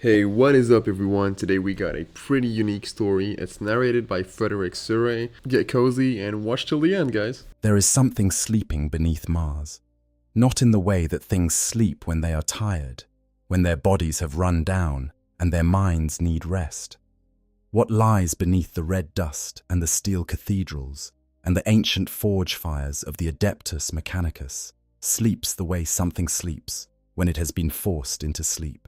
Hey, what is up everyone? Today we got a pretty unique story. It's narrated by Frederick Surrey. Get cozy and watch till the end, guys. There is something sleeping beneath Mars. Not in the way that things sleep when they are tired, when their bodies have run down and their minds need rest. What lies beneath the red dust and the steel cathedrals and the ancient forge fires of the Adeptus Mechanicus sleeps the way something sleeps when it has been forced into sleep.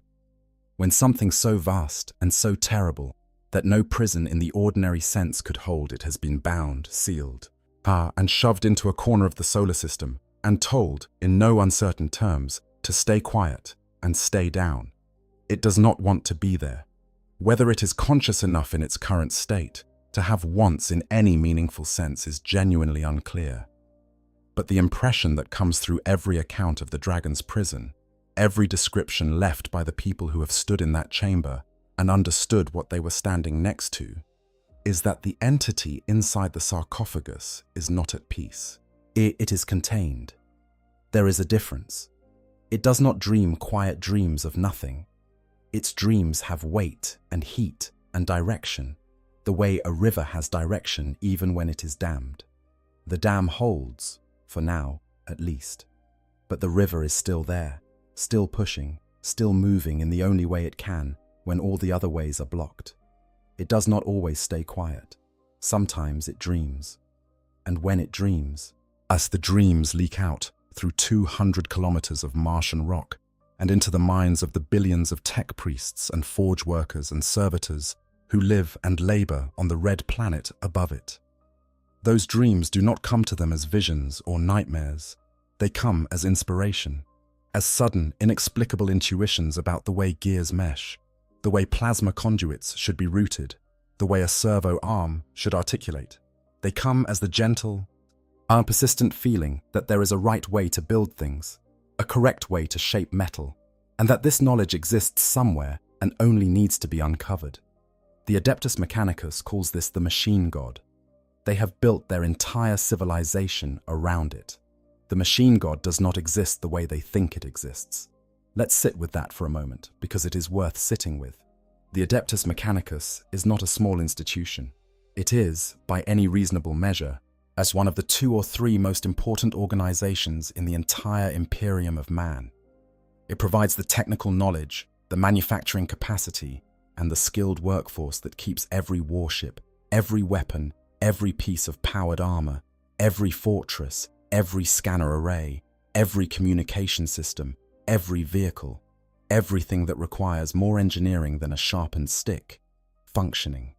When something so vast and so terrible that no prison in the ordinary sense could hold it has been bound, sealed, and shoved into a corner of the solar system and told, in no uncertain terms, to stay quiet and stay down. It does not want to be there. Whether it is conscious enough in its current state to have wants in any meaningful sense is genuinely unclear. But the impression that comes through every account of the dragon's prison, every description left by the people who have stood in that chamber and understood what they were standing next to, is that the entity inside the sarcophagus is not at peace. It is contained. There is a difference. It does not dream quiet dreams of nothing. Its dreams have weight and heat and direction, the way a river has direction even when it is dammed. The dam holds, for now at least, but the river is still there. Still pushing, still moving in the only way it can when all the other ways are blocked. It does not always stay quiet. Sometimes it dreams. And when it dreams, as the dreams leak out through 200 kilometers of Martian rock and into the minds of the billions of tech priests and forge workers and servitors who live and labor on the red planet above it. Those dreams do not come to them as visions or nightmares. They come as inspiration. As sudden, inexplicable intuitions about the way gears mesh, the way plasma conduits should be routed, the way a servo arm should articulate. They come as the gentle, persistent feeling that there is a right way to build things, a correct way to shape metal, and that this knowledge exists somewhere and only needs to be uncovered. The Adeptus Mechanicus calls this the machine god. They have built their entire civilization around it. The machine god does not exist the way they think it exists. Let's sit with that for a moment, because it is worth sitting with. The Adeptus Mechanicus is not a small institution. It is, by any reasonable measure, as one of the 2 or 3 most important organizations in the entire Imperium of man. It provides the technical knowledge, the manufacturing capacity, and the skilled workforce that keeps every warship, every weapon, every piece of powered armor, every fortress, every scanner array, every communication system, every vehicle, everything that requires more engineering than a sharpened stick, functioning.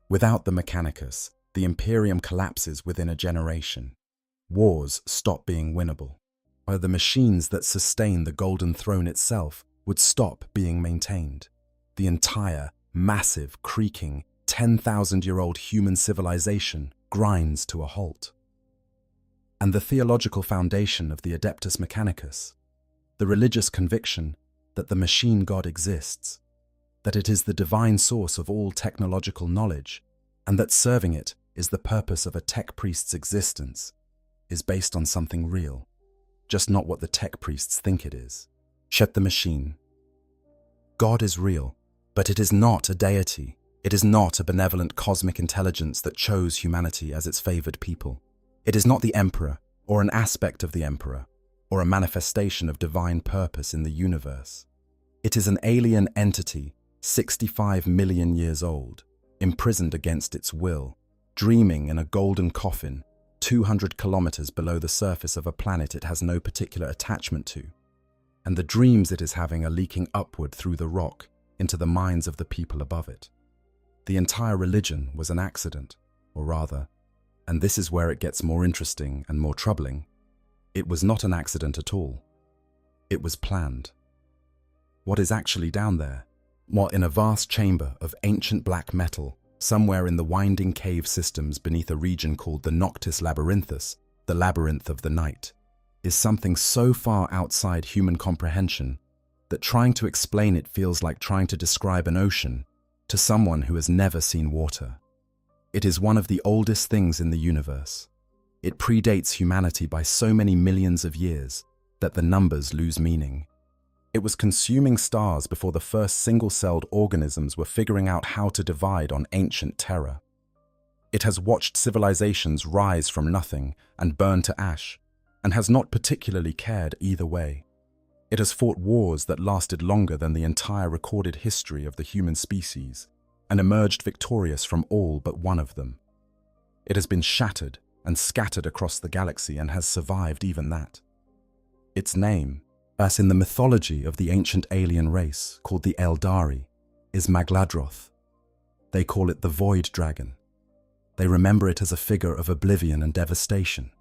Without the Mechanicus, the Imperium collapses within a generation. Wars stop being winnable. The machines that sustain the Golden Throne itself would stop being maintained. The entire, massive, creaking, 10,000-year-old human civilization grinds to a halt. And the theological foundation of the Adeptus Mechanicus, the religious conviction that the machine god exists, that it is the divine source of all technological knowledge, and that serving it is the purpose of a tech priest's existence, is based on something real, just not what the tech priests think it is. Shut the machine. God is real, but it is not a deity. It is not a benevolent cosmic intelligence that chose humanity as its favored people. It is not the emperor, or an aspect of the emperor, or a manifestation of divine purpose in the universe. It is an alien entity, 65 million years old, imprisoned against its will, dreaming in a golden coffin, 200 kilometers below the surface of a planet it has no particular attachment to. And the dreams it is having are leaking upward through the rock into the minds of the people above it. The entire religion was an accident, or rather, and this is where it gets more interesting and more troubling, it was not an accident at all. It was planned. What is actually down there? What, in a vast chamber of ancient black metal, somewhere in the winding cave systems beneath a region called the Noctis Labyrinthus, the labyrinth of the night, is something so far outside human comprehension that trying to explain it feels like trying to describe an ocean to someone who has never seen water. It is one of the oldest things in the universe. It predates humanity by so many millions of years that the numbers lose meaning. It was consuming stars before the first single-celled organisms were figuring out how to divide on ancient Terra. It has watched civilizations rise from nothing and burn to ash, and has not particularly cared either way. It has fought wars that lasted longer than the entire recorded history of the human species, and emerged victorious from all but one of them. It has been shattered and scattered across the galaxy and has survived even that. Its name, as in the mythology of the ancient alien race called the Eldari, is Magladroth. They call it the Void Dragon. They remember it as a figure of oblivion and devastation,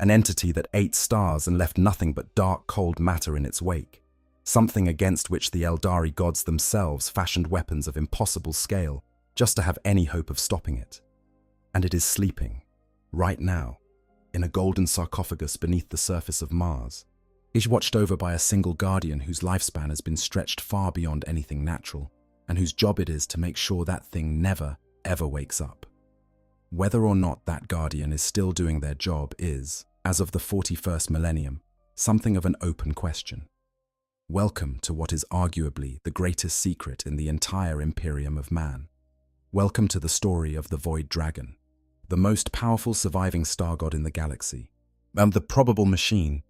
an entity that ate stars and left nothing but dark, cold matter in its wake, something against which the Eldari gods themselves fashioned weapons of impossible scale just to have any hope of stopping it. And it is sleeping, right now, in a golden sarcophagus beneath the surface of Mars. It is watched over by a single guardian whose lifespan has been stretched far beyond anything natural, and whose job it is to make sure that thing never, ever wakes up. Whether or not that guardian is still doing their job is, as of the 41st millennium, something of an open question. Welcome to what is arguably the greatest secret in the entire Imperium of man. Welcome to the story of the Void Dragon, the most powerful surviving star god in the galaxy, and the probable machine,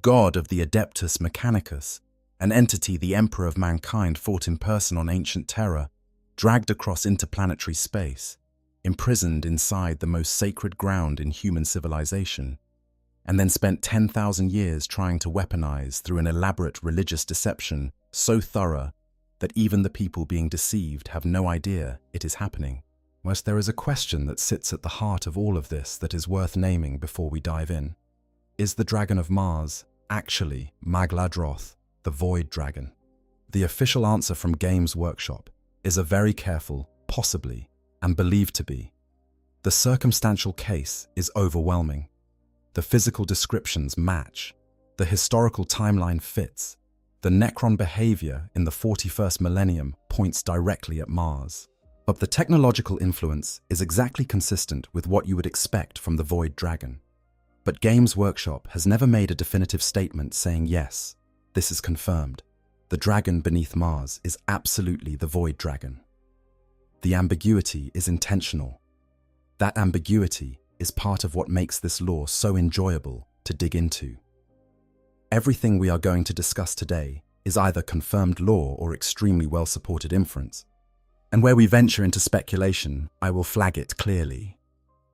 god of the Adeptus Mechanicus, an entity the Emperor of mankind fought in person on ancient Terra, dragged across interplanetary space, imprisoned inside the most sacred ground in human civilization, and then spent 10,000 years trying to weaponize through an elaborate religious deception so thorough that even the people being deceived have no idea it is happening. Whilst there is a question that sits at the heart of all of this that is worth naming before we dive in. Is the Dragon of Mars actually Magladroth, the Void Dragon? The official answer from Games Workshop is a very careful, possibly, and believed to be. The circumstantial case is overwhelming. The physical descriptions match. The historical timeline fits. The Necron behavior in the 41st millennium points directly at Mars. But the technological influence is exactly consistent with what you would expect from the Void Dragon. But Games Workshop has never made a definitive statement saying yes, this is confirmed. The dragon beneath Mars is absolutely the Void Dragon. The ambiguity is intentional. That ambiguity is part of what makes this lore so enjoyable to dig into. Everything we are going to discuss today is either confirmed lore or extremely well-supported inference. And where we venture into speculation, I will flag it clearly.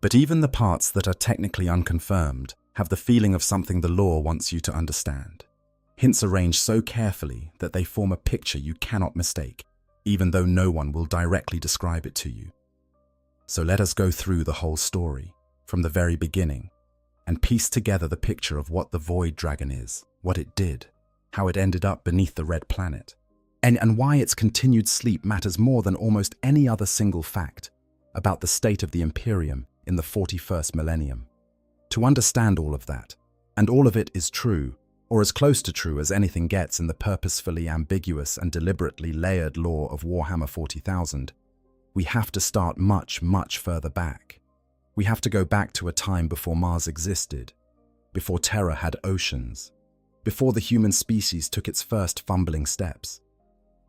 But even the parts that are technically unconfirmed have the feeling of something the lore wants you to understand. Hints arranged so carefully that they form a picture you cannot mistake, even though no one will directly describe it to you. So let us go through the whole story, from the very beginning, and piece together the picture of what the Void Dragon is, what it did, how it ended up beneath the Red Planet, and why its continued sleep matters more than almost any other single fact about the state of the Imperium in the 41st millennium. To understand all of that, and all of it is true, or as close to true as anything gets in the purposefully ambiguous and deliberately layered lore of Warhammer 40,000, we have to start much, much further back. We have to go back to a time before Mars existed, before Terra had oceans, before the human species took its first fumbling steps.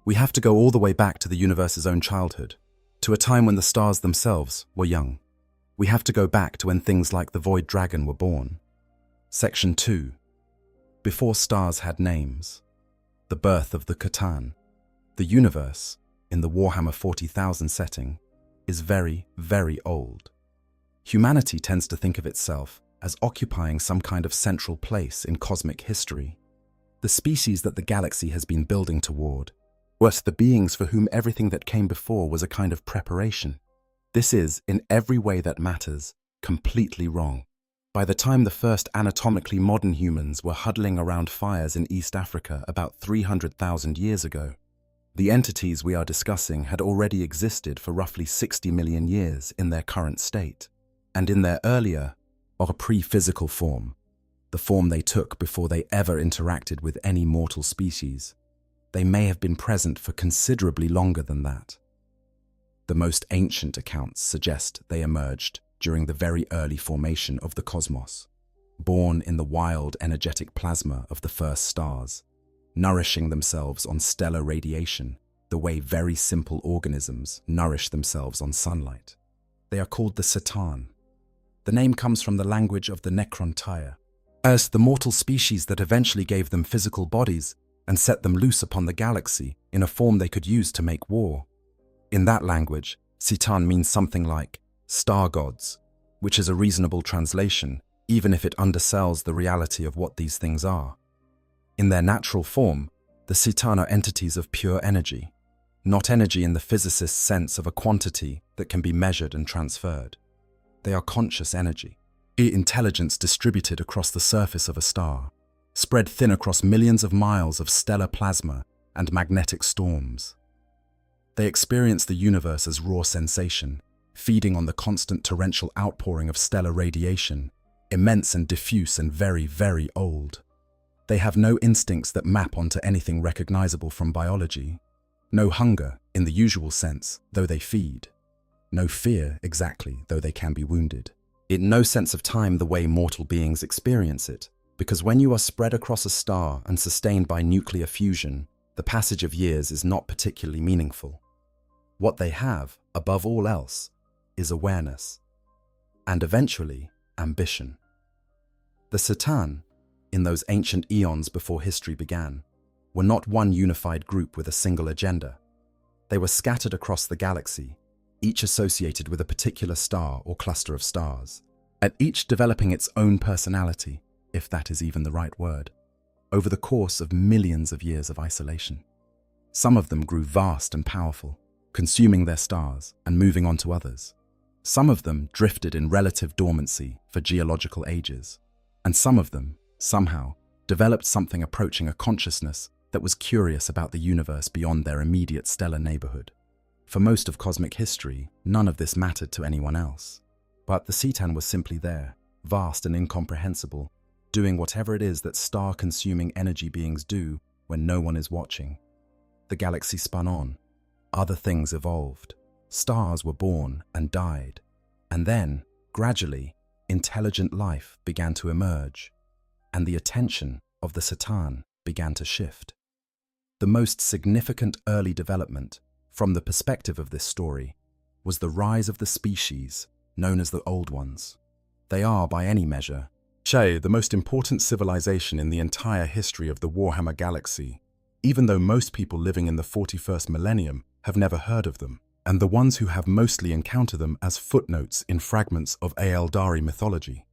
We have to go all the way back to the universe's own childhood, to a time when the stars themselves were young. We have to go back to when things like the Void Dragon were born. Section 2. Before stars had names. The birth of the Catan. The universe, in the Warhammer 40,000 setting, is very, very old. Humanity tends to think of itself as occupying some kind of central place in cosmic history. The species that the galaxy has been building toward, were the beings for whom everything that came before was a kind of preparation. This is, in every way that matters, completely wrong. By the time the first anatomically modern humans were huddling around fires in East Africa about 300,000 years ago, the entities we are discussing had already existed for roughly 60 million years in their current state, and in their earlier, or pre-physical form, the form they took before they ever interacted with any mortal species, they may have been present for considerably longer than that. The most ancient accounts suggest they emerged during the very early formation of the cosmos, born in the wild energetic plasma of the first stars, nourishing themselves on stellar radiation, the way very simple organisms nourish themselves on sunlight. They are called the C'tan. The name comes from the language of the Necrontyr, as the mortal species that eventually gave them physical bodies and set them loose upon the galaxy in a form they could use to make war. In that language, C'tan means something like star gods, which is a reasonable translation, even if it undersells the reality of what these things are. In their natural form, the C'tan are entities of pure energy, not energy in the physicist's sense of a quantity that can be measured and transferred. They are conscious energy, intelligence distributed across the surface of a star, spread thin across millions of miles of stellar plasma and magnetic storms. They experience the universe as raw sensation, feeding on the constant torrential outpouring of stellar radiation, immense and diffuse and very, very old. They have no instincts that map onto anything recognizable from biology, no hunger in the usual sense, though they feed, no fear exactly, though they can be wounded. In no sense of time the way mortal beings experience it, because when you are spread across a star and sustained by nuclear fusion, the passage of years is not particularly meaningful. What they have, above all else, is awareness, and eventually, ambition. The C'tan, in those ancient eons before history began, were not one unified group with a single agenda. They were scattered across the galaxy, each associated with a particular star or cluster of stars, and each developing its own personality, if that is even the right word, over the course of millions of years of isolation. Some of them grew vast and powerful, consuming their stars and moving on to others. Some of them drifted in relative dormancy for geological ages, and some of them, somehow, developed something approaching a consciousness that was curious about the universe beyond their immediate stellar neighborhood. For most of cosmic history, none of this mattered to anyone else. But the C'tan was simply there, vast and incomprehensible, doing whatever it is that star-consuming energy beings do when no one is watching. The galaxy spun on. Other things evolved. Stars were born and died. And then, gradually, intelligent life began to emerge, and the attention of the C'tan began to shift. The most significant early development, from the perspective of this story, was the rise of the species known as the Old Ones. They are, by any measure, the most important civilization in the entire history of the Warhammer galaxy, even though most people living in the 41st millennium have never heard of them, and the ones who have mostly encounter them as footnotes in fragments of Eldari mythology.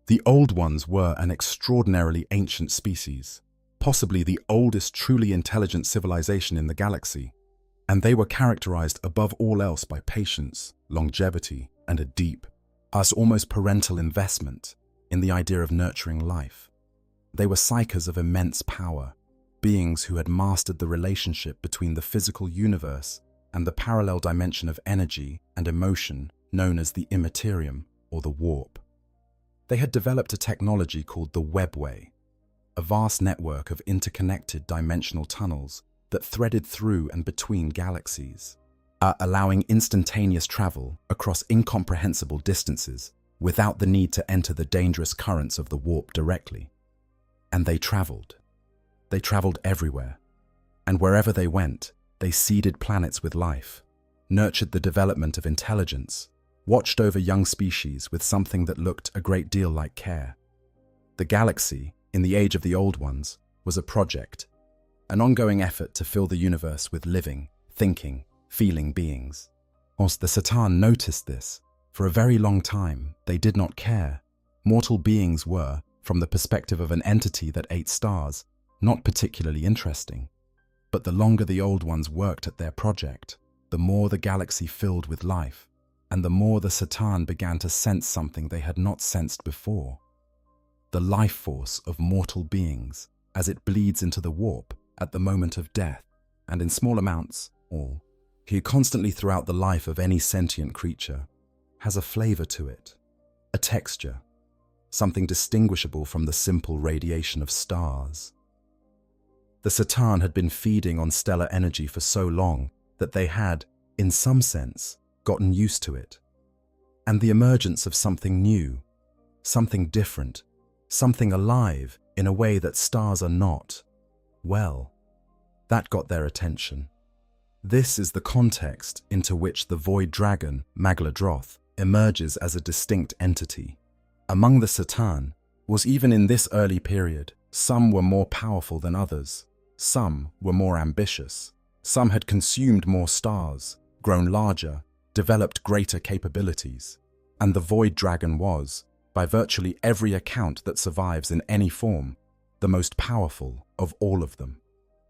The Old Ones were an extraordinarily ancient species, possibly the oldest truly intelligent civilization in the galaxy, and they were characterized above all else by patience, longevity, and a deep, almost parental investment in the idea of nurturing life. They were psychers of immense power, beings who had mastered the relationship between the physical universe and the parallel dimension of energy and emotion known as the Imperium, or the warp. They had developed a technology called the webway, a vast network of interconnected dimensional tunnels that threaded through and between galaxies, allowing instantaneous travel across incomprehensible distances without the need to enter the dangerous currents of the warp directly. And they traveled. They traveled everywhere, and wherever they went, they seeded planets with life, nurtured the development of intelligence, watched over young species with something that looked a great deal like care. The galaxy, in the age of the Old Ones, was a project, an ongoing effort to fill the universe with living, thinking, feeling beings. Whilst the C'tan noticed this, for a very long time they did not care. Mortal beings were, from the perspective of an entity that ate stars, not particularly interesting. But the longer the Old Ones worked at their project, the more the galaxy filled with life, and the more the C'tan began to sense something they had not sensed before. The life force of mortal beings, as it bleeds into the warp at the moment of death, and in small amounts, all, here constantly throughout the life of any sentient creature, has a flavor to it, a texture, something distinguishable from the simple radiation of stars. The C'tan had been feeding on stellar energy for so long that they had, in some sense, gotten used to it. And the emergence of something new, something different, something alive in a way that stars are not, Well, that got their attention. This is the context into which the void dragon, Magladroth, emerges as a distinct entity. Among the Satan was even in this early period, some were more powerful than others, some were more ambitious, some had consumed more stars, grown larger, developed greater capabilities, and the void dragon was, by virtually every account that survives in any form, the most powerful of all of them,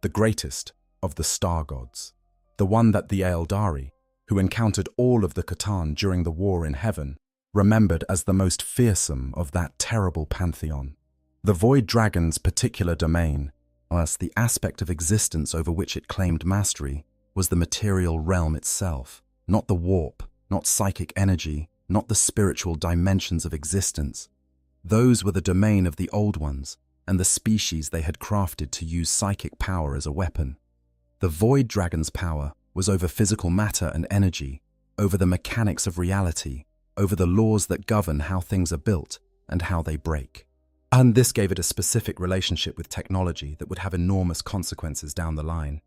the greatest of the star gods, the one that the Aeldari, who encountered all of the Catan during the war in heaven, remembered as the most fearsome of that terrible pantheon. The void dragon's particular domain, as the aspect of existence over which it claimed mastery, was the material realm itself, not the warp, not psychic energy, not the spiritual dimensions of existence. Those were the domain of the Old Ones and the species they had crafted to use psychic power as a weapon. The void dragon's power was over physical matter and energy, over the mechanics of reality, over the laws that govern how things are built and how they break. And this gave it a specific relationship with technology that would have enormous consequences down the line.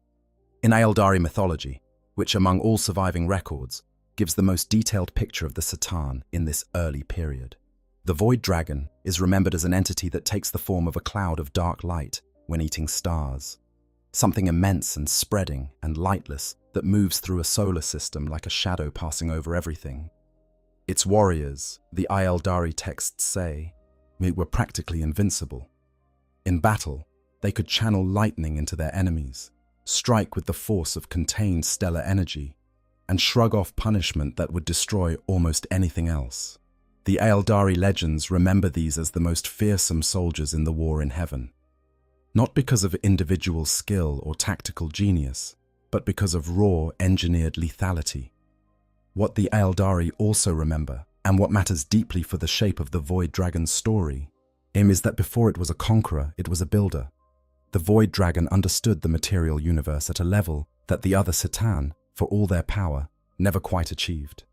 In Aeldari mythology, which among all surviving records, gives the most detailed picture of the Satan in this early period, the void dragon is remembered as an entity that takes the form of a cloud of dark light when eating stars, something immense and spreading and lightless that moves through a solar system like a shadow passing over everything. Its warriors, the Aeldari texts say, were practically invincible. In battle, they could channel lightning into their enemies, strike with the force of contained stellar energy, and shrug off punishment that would destroy almost anything else. The Aeldari legends remember these as the most fearsome soldiers in the war in heaven, not because of individual skill or tactical genius, but because of raw, engineered lethality. What the Aeldari also remember, and what matters deeply for the shape of the void dragon's story, is that before it was a conqueror, it was a builder. The void dragon understood the material universe at a level that the other Satan, for all their power, never quite achieved.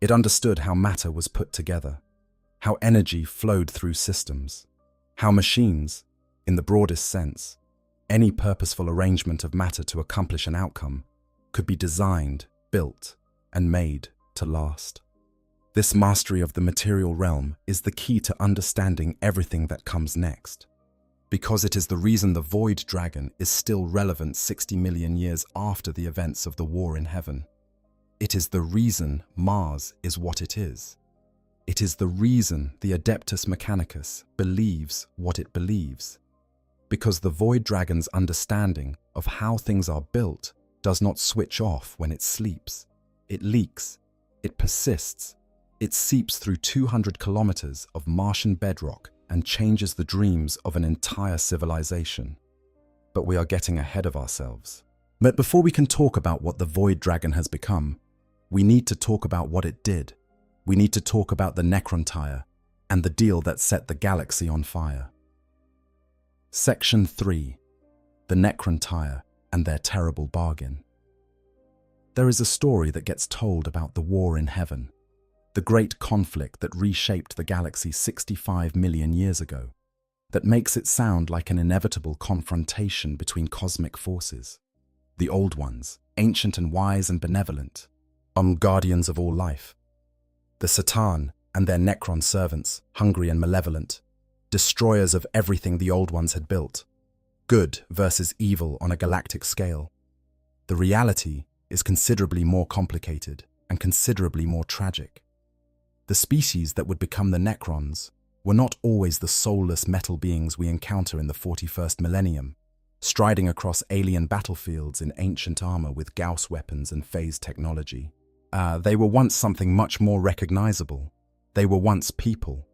It understood how matter was put together, how energy flowed through systems, how machines, in the broadest sense, any purposeful arrangement of matter to accomplish an outcome, could be designed, built, and made to last. This mastery of the material realm is the key to understanding everything that comes next, because it is the reason the void dragon is still relevant 60 million years after the events of the war in heaven. It is the reason Mars is what it is. It is the reason the Adeptus Mechanicus believes what it believes, because the void dragon's understanding of how things are built does not switch off when it sleeps. It leaks, it persists, it seeps through 200 kilometers of Martian bedrock and changes the dreams of an entire civilization. But we are getting ahead of ourselves. But before we can talk about what the void dragon has become, we need to talk about what it did. We need to talk about the Necrontyr and the deal that set the galaxy on fire. Section 3. The Necrontyr and their terrible bargain. There is a story that gets told about the war in heaven, the great conflict that reshaped the galaxy 65 million years ago, that makes it sound like an inevitable confrontation between cosmic forces. The Old Ones, ancient and wise and benevolent, guardians of all life. The Satan and their Necron servants, hungry and malevolent, destroyers of everything the Old Ones had built. Good versus evil on a galactic scale. The reality is considerably more complicated and considerably more tragic. The species that would become the Necrons were not always the soulless metal beings we encounter in the 41st millennium, striding across alien battlefields in ancient armor with Gauss weapons and phase technology. They were once something much more recognizable. They were once people.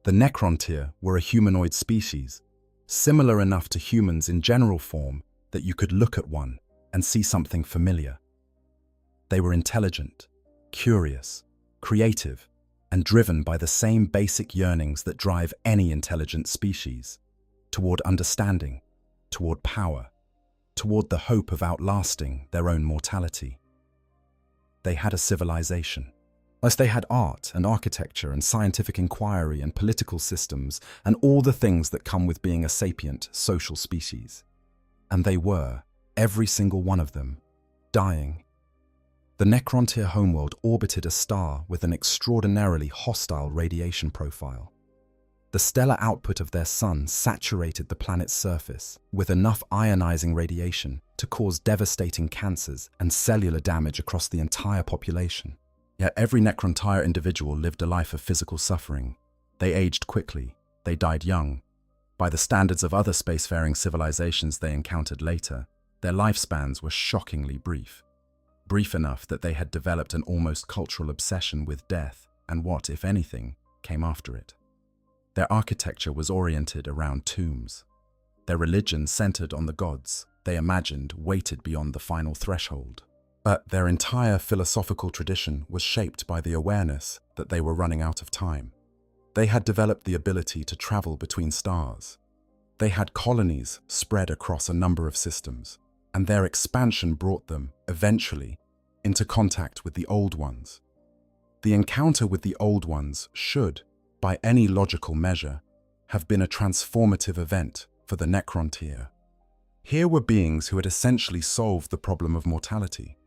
The Necrontyr were a humanoid species, similar enough to humans in general form that you could look at one and see something familiar. They were intelligent, curious, creative, and driven by the same basic yearnings that drive any intelligent species, toward understanding, toward power, toward the hope of outlasting their own mortality. They had a civilization. As they had art and architecture and scientific inquiry and political systems and all the things that come with being a sapient social species. And they were, every single one of them, dying. The Necrontyr homeworld orbited a star with an extraordinarily hostile radiation profile. The stellar output of their sun saturated the planet's surface with enough ionizing radiation to cause devastating cancers and cellular damage across the entire population. Yet every Necrontyr individual lived a life of physical suffering. They aged quickly, they died young. By the standards of other spacefaring civilizations they encountered later, their lifespans were shockingly brief. Brief enough that they had developed an almost cultural obsession with death and what, if anything, came after it. Their architecture was oriented around tombs. Their religion centered on the gods they imagined waited beyond the final threshold. But their entire philosophical tradition was shaped by the awareness that they were running out of time. They had developed the ability to travel between stars. They had colonies spread across a number of systems, and their expansion brought them, eventually, into contact with the Old Ones. The encounter with the Old Ones should, by any logical measure, have been a transformative event for the Necrontyr. Here were beings who had essentially solved the problem of mortality,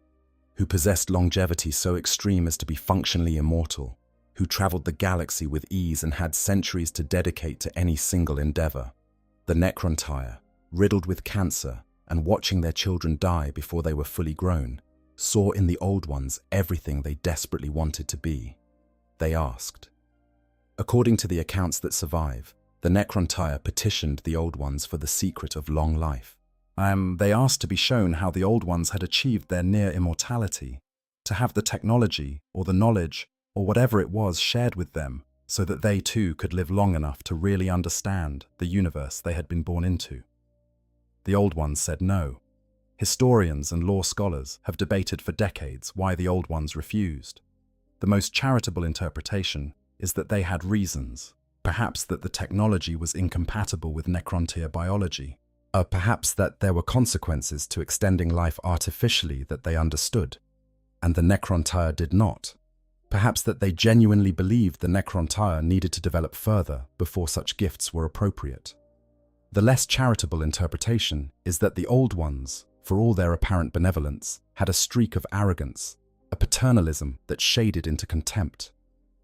who possessed longevity so extreme as to be functionally immortal, who traveled the galaxy with ease and had centuries to dedicate to any single endeavor. The Necrontyr, riddled with cancer and watching their children die before they were fully grown, saw in the Old Ones everything they desperately wanted to be. They asked. According to the accounts that survive, the Necrontyr petitioned the Old Ones for the secret of long life. They asked to be shown how the Old Ones had achieved their near immortality, to have the technology or the knowledge or whatever it was shared with them so that they too could live long enough to really understand the universe they had been born into. The Old Ones said no. Historians and law scholars have debated for decades why the Old Ones refused. The most charitable interpretation is that they had reasons, perhaps that the technology was incompatible with Necrontyr biology, or perhaps that there were consequences to extending life artificially that they understood, and the Necrontyr did not. Perhaps that they genuinely believed the Necrontyr needed to develop further before such gifts were appropriate. The less charitable interpretation is that the Old Ones, for all their apparent benevolence, had a streak of arrogance, a paternalism that shaded into contempt,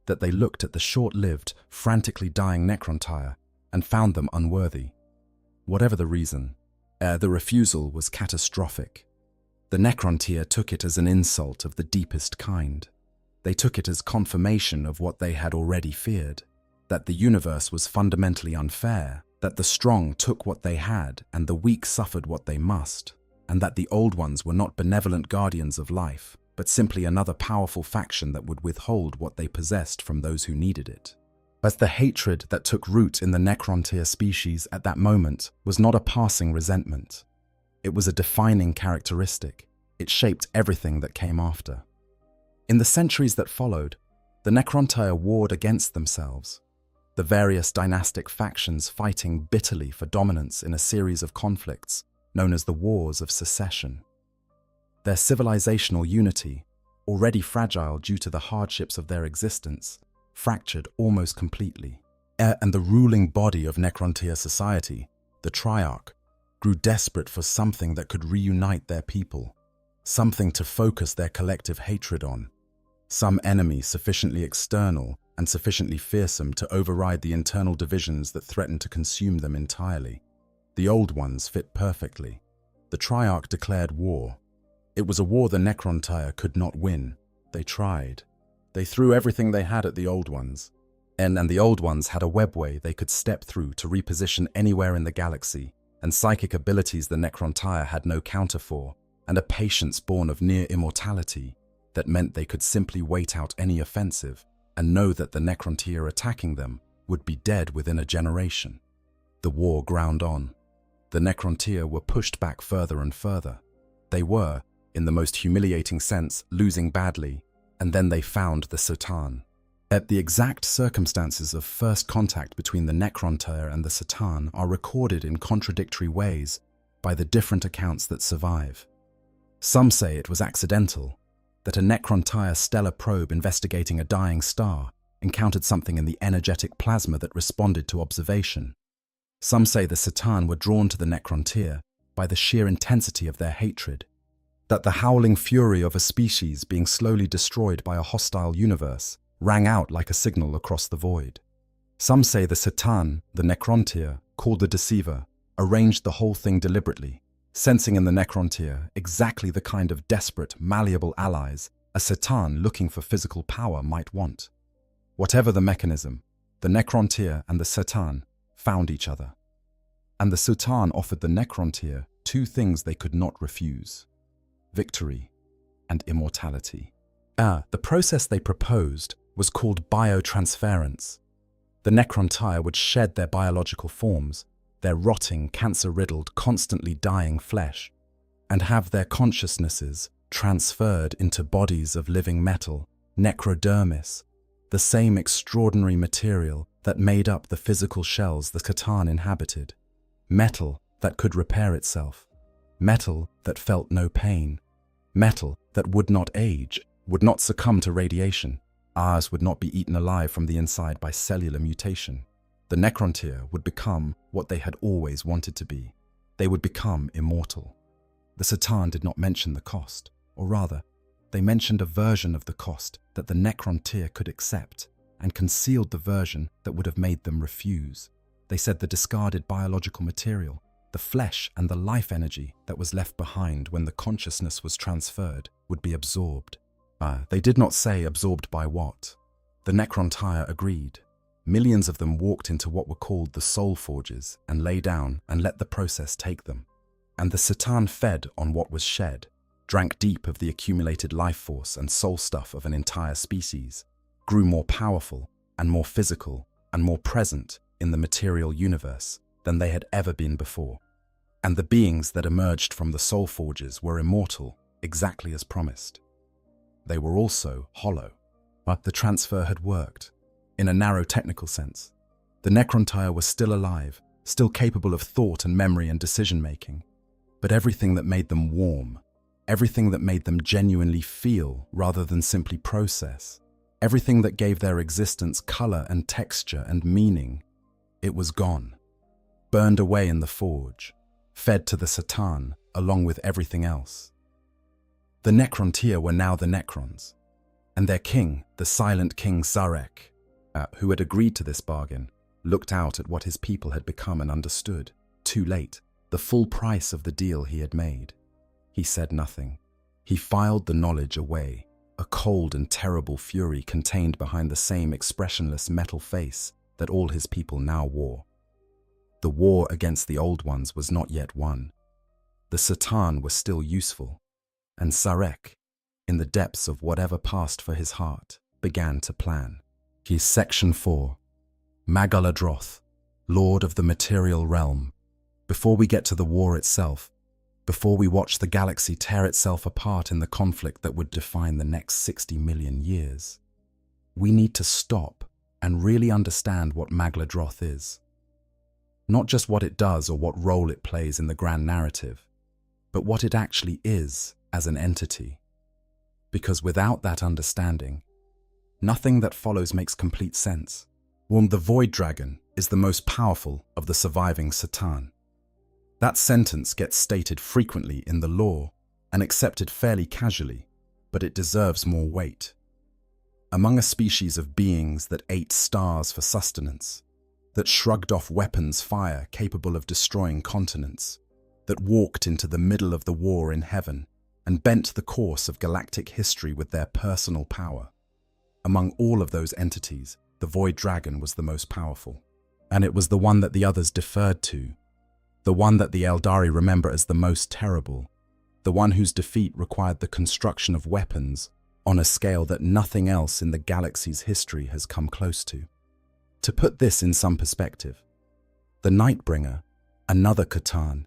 that they looked at the short-lived, frantically dying Necrontyr and found them unworthy. Whatever the reason, the refusal was catastrophic. The Necrontyr took it as an insult of the deepest kind. They took it as confirmation of what they had already feared, that the universe was fundamentally unfair, that the strong took what they had and the weak suffered what they must, and that the Old Ones were not benevolent guardians of life, but simply another powerful faction that would withhold what they possessed from those who needed it. But the hatred that took root in the Necrontyr species at that moment was not a passing resentment. It was a defining characteristic. It shaped everything that came after. In the centuries that followed, the Necrontyr warred against themselves, the various dynastic factions fighting bitterly for dominance in a series of conflicts known as the Wars of Secession. Their civilizational unity, already fragile due to the hardships of their existence, fractured almost completely. And the ruling body of Necrontyr society, the Triarch, grew desperate for something that could reunite their people, something to focus their collective hatred on, some enemy sufficiently external and sufficiently fearsome to override the internal divisions that threatened to consume them entirely. The Old Ones fit perfectly. The Triarch declared war. It was a war the Necrontyr could not win. They tried. They threw everything they had at the Old Ones. And the Old Ones had a webway they could step through to reposition anywhere in the galaxy, and psychic abilities the Necrontyr had no counter for, and a patience born of near immortality that meant they could simply wait out any offensive and know that the Necrontyr attacking them would be dead within a generation. The war ground on. The Necrontyr were pushed back further and further. They were, in the most humiliating sense, losing badly, and then they found the C'tan. At the exact circumstances of first contact between the Necrontyr and the C'tan are recorded in contradictory ways by the different accounts that survive. Some say it was accidental, that a Necrontyr stellar probe investigating a dying star encountered something in the energetic plasma that responded to observation. Some say the C'tan were drawn to the Necrontyr by the sheer intensity of their hatred, that the howling fury of a species being slowly destroyed by a hostile universe rang out like a signal across the void. Some say the Satan, the Necrontyr, called the Deceiver, arranged the whole thing deliberately, sensing in the Necrontyr exactly the kind of desperate, malleable allies a Satan looking for physical power might want. Whatever the mechanism, the Necrontyr and the Satan found each other. And the Satan offered the Necrontyr two things they could not refuse: victory and immortality. The process they proposed was called Biotransference. The Necrontyr would shed their biological forms, their rotting, cancer-riddled, constantly dying flesh, and have their consciousnesses transferred into bodies of living metal, necrodermis, the same extraordinary material that made up the physical shells the Catan inhabited. Metal that could repair itself. Metal that felt no pain. Metal that would not age, would not succumb to radiation. Ours would not be eaten alive from the inside by cellular mutation. The Necrontyr would become what they had always wanted to be. They would become immortal. The Satan did not mention the cost, or rather, they mentioned a version of the cost that the Necrontyr could accept, and concealed the version that would have made them refuse. They said the discarded biological material, the flesh and the life energy that was left behind when the consciousness was transferred, would be absorbed. They did not say absorbed by what. The Necrontyr agreed. Millions of them walked into what were called the soul forges and lay down and let the process take them. And the Satan fed on what was shed, drank deep of the accumulated life force and soul stuff of an entire species, grew more powerful and more physical and more present in the material universe than they had ever been before. And the beings that emerged from the soul forges were immortal, exactly as promised. They were also hollow, but the transfer had worked. In a narrow technical sense, the Necrontyr was still alive, still capable of thought and memory and decision-making, but everything that made them warm, everything that made them genuinely feel rather than simply process, everything that gave their existence color and texture and meaning, it was gone, burned away in the forge, fed to the Satan along with everything else. The Necrontyr were now the Necrons, and their king, the silent King Zarek, who had agreed to this bargain, looked out at what his people had become and understood, too late, the full price of the deal he had made. He said nothing. He filed the knowledge away, a cold and terrible fury contained behind the same expressionless metal face that all his people now wore. The war against the old ones was not yet won. The Satan was still useful, and Zarek, in the depths of whatever passed for his heart, began to plan. He's Section 4, Magaladroth, Lord of the Material Realm. Before we get to the war itself, before we watch the galaxy tear itself apart in the conflict that would define the next 60 million years, we need to stop and really understand what Magaladroth is. Not just what it does or what role it plays in the grand narrative, but what it actually is as an entity. Because without that understanding, nothing that follows makes complete sense. The Void Dragon is the most powerful of the surviving Satan. That sentence gets stated frequently in the lore and accepted fairly casually, but it deserves more weight. Among a species of beings that ate stars for sustenance, that shrugged off weapons fire capable of destroying continents, that walked into the middle of the war in heaven and bent the course of galactic history with their personal power. Among all of those entities, the Void Dragon was the most powerful, and it was the one that the others deferred to, the one that the Eldari remember as the most terrible, the one whose defeat required the construction of weapons on a scale that nothing else in the galaxy's history has come close to. To put this in some perspective, the Nightbringer, another Catan,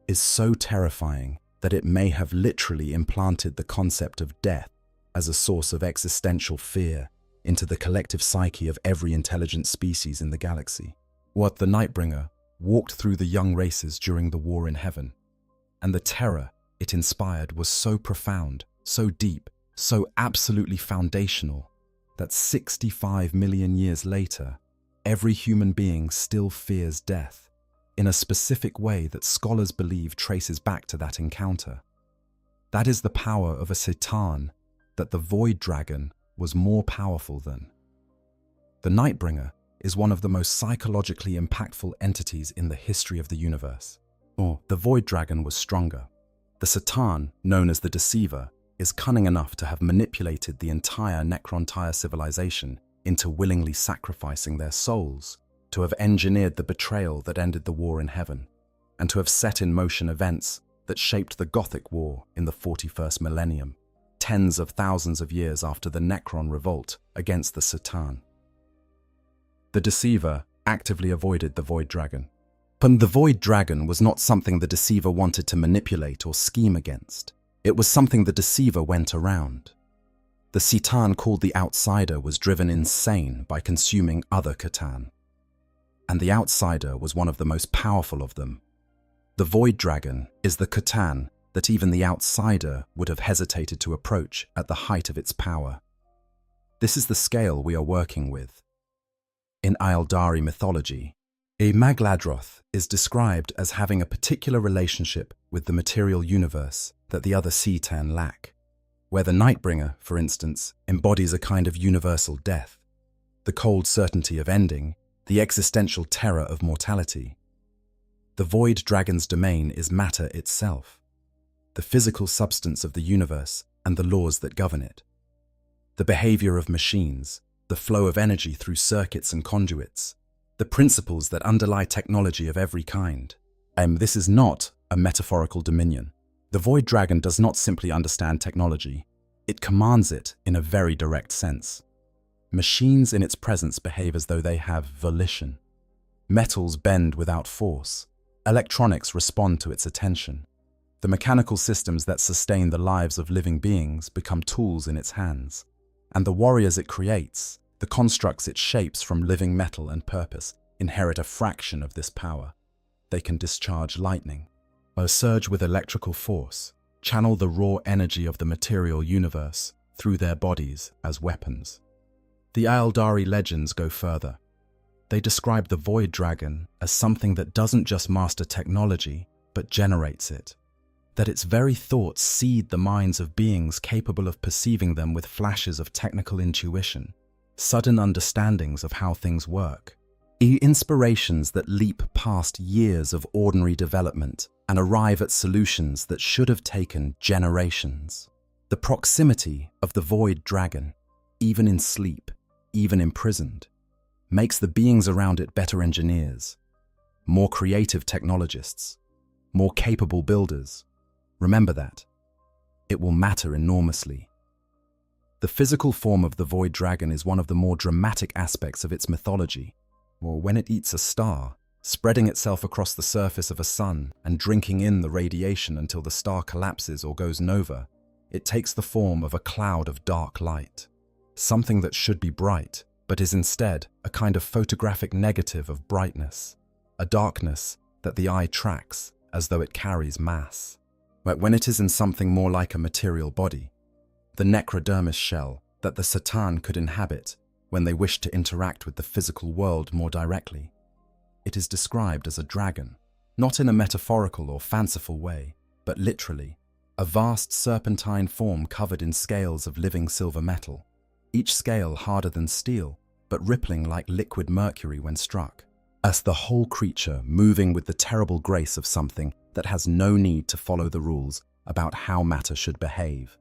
is so terrifying that it may have literally implanted the concept of death as a source of existential fear into the collective psyche of every intelligent species in the galaxy. What the Nightbringer walked through the young races during the war in heaven, and the terror it inspired was so profound, so deep, so absolutely foundational, that 65 million years later, every human being still fears death, in a specific way that scholars believe traces back to that encounter. That is the power of a Citan, that the Void Dragon was more powerful than. The Nightbringer is one of the most psychologically impactful entities in the history of the universe. Or, the Void Dragon was stronger. The Citan, known as the Deceiver, is cunning enough to have manipulated the entire Necrontyr civilization into willingly sacrificing their souls, to have engineered the betrayal that ended the war in heaven, and to have set in motion events that shaped the Gothic War in the 41st millennium, tens of thousands of years after the Necron revolt against the Citan. The Deceiver actively avoided the Void Dragon. But the Void Dragon was not something the Deceiver wanted to manipulate or scheme against. It was something the Deceiver went around. The Citan called the Outsider was driven insane by consuming other Catan. And the Outsider was one of the most powerful of them. The Void Dragon is the Catan that even the Outsider would have hesitated to approach at the height of its power. This is the scale we are working with. In Eildari mythology, a Magladroth is described as having a particular relationship with the material universe that the other Citan lack, where the Nightbringer, for instance, embodies a kind of universal death, the cold certainty of ending, the existential terror of mortality. The Void Dragon's domain is matter itself, the physical substance of the universe and the laws that govern it, the behavior of machines, the flow of energy through circuits and conduits, the principles that underlie technology of every kind. This is not a metaphorical dominion. The Void Dragon does not simply understand technology, it commands it in a very direct sense. Machines in its presence behave as though they have volition. Metals bend without force. Electronics respond to its attention. The mechanical systems that sustain the lives of living beings become tools in its hands. And the warriors it creates, the constructs it shapes from living metal and purpose, inherit a fraction of this power. They can discharge lightning, or surge with electrical force, channel the raw energy of the material universe through their bodies as weapons. The Eildari legends go further. They describe the Void Dragon as something that doesn't just master technology, but generates it. That its very thoughts seed the minds of beings capable of perceiving them with flashes of technical intuition, sudden understandings of how things work, inspirations that leap past years of ordinary development and arrive at solutions that should have taken generations. The proximity of the Void Dragon, even in sleep, even imprisoned, makes the beings around it better engineers, more creative technologists, more capable builders. Remember that. It will matter enormously. The physical form of the Void Dragon is one of the more dramatic aspects of its mythology, or when it eats a star, spreading itself across the surface of a sun and drinking in the radiation until the star collapses or goes nova, it takes the form of a cloud of dark light, something that should be bright, but is instead a kind of photographic negative of brightness, a darkness that the eye tracks as though it carries mass. But when it is in something more like a material body, the necrodermis shell that the Citan could inhabit when they wished to interact with the physical world more directly, it is described as a dragon, not in a metaphorical or fanciful way, but literally, a vast serpentine form covered in scales of living silver metal, each scale harder than steel, but rippling like liquid mercury when struck, as the whole creature moving with the terrible grace of something that has no need to follow the rules about how matter should behave.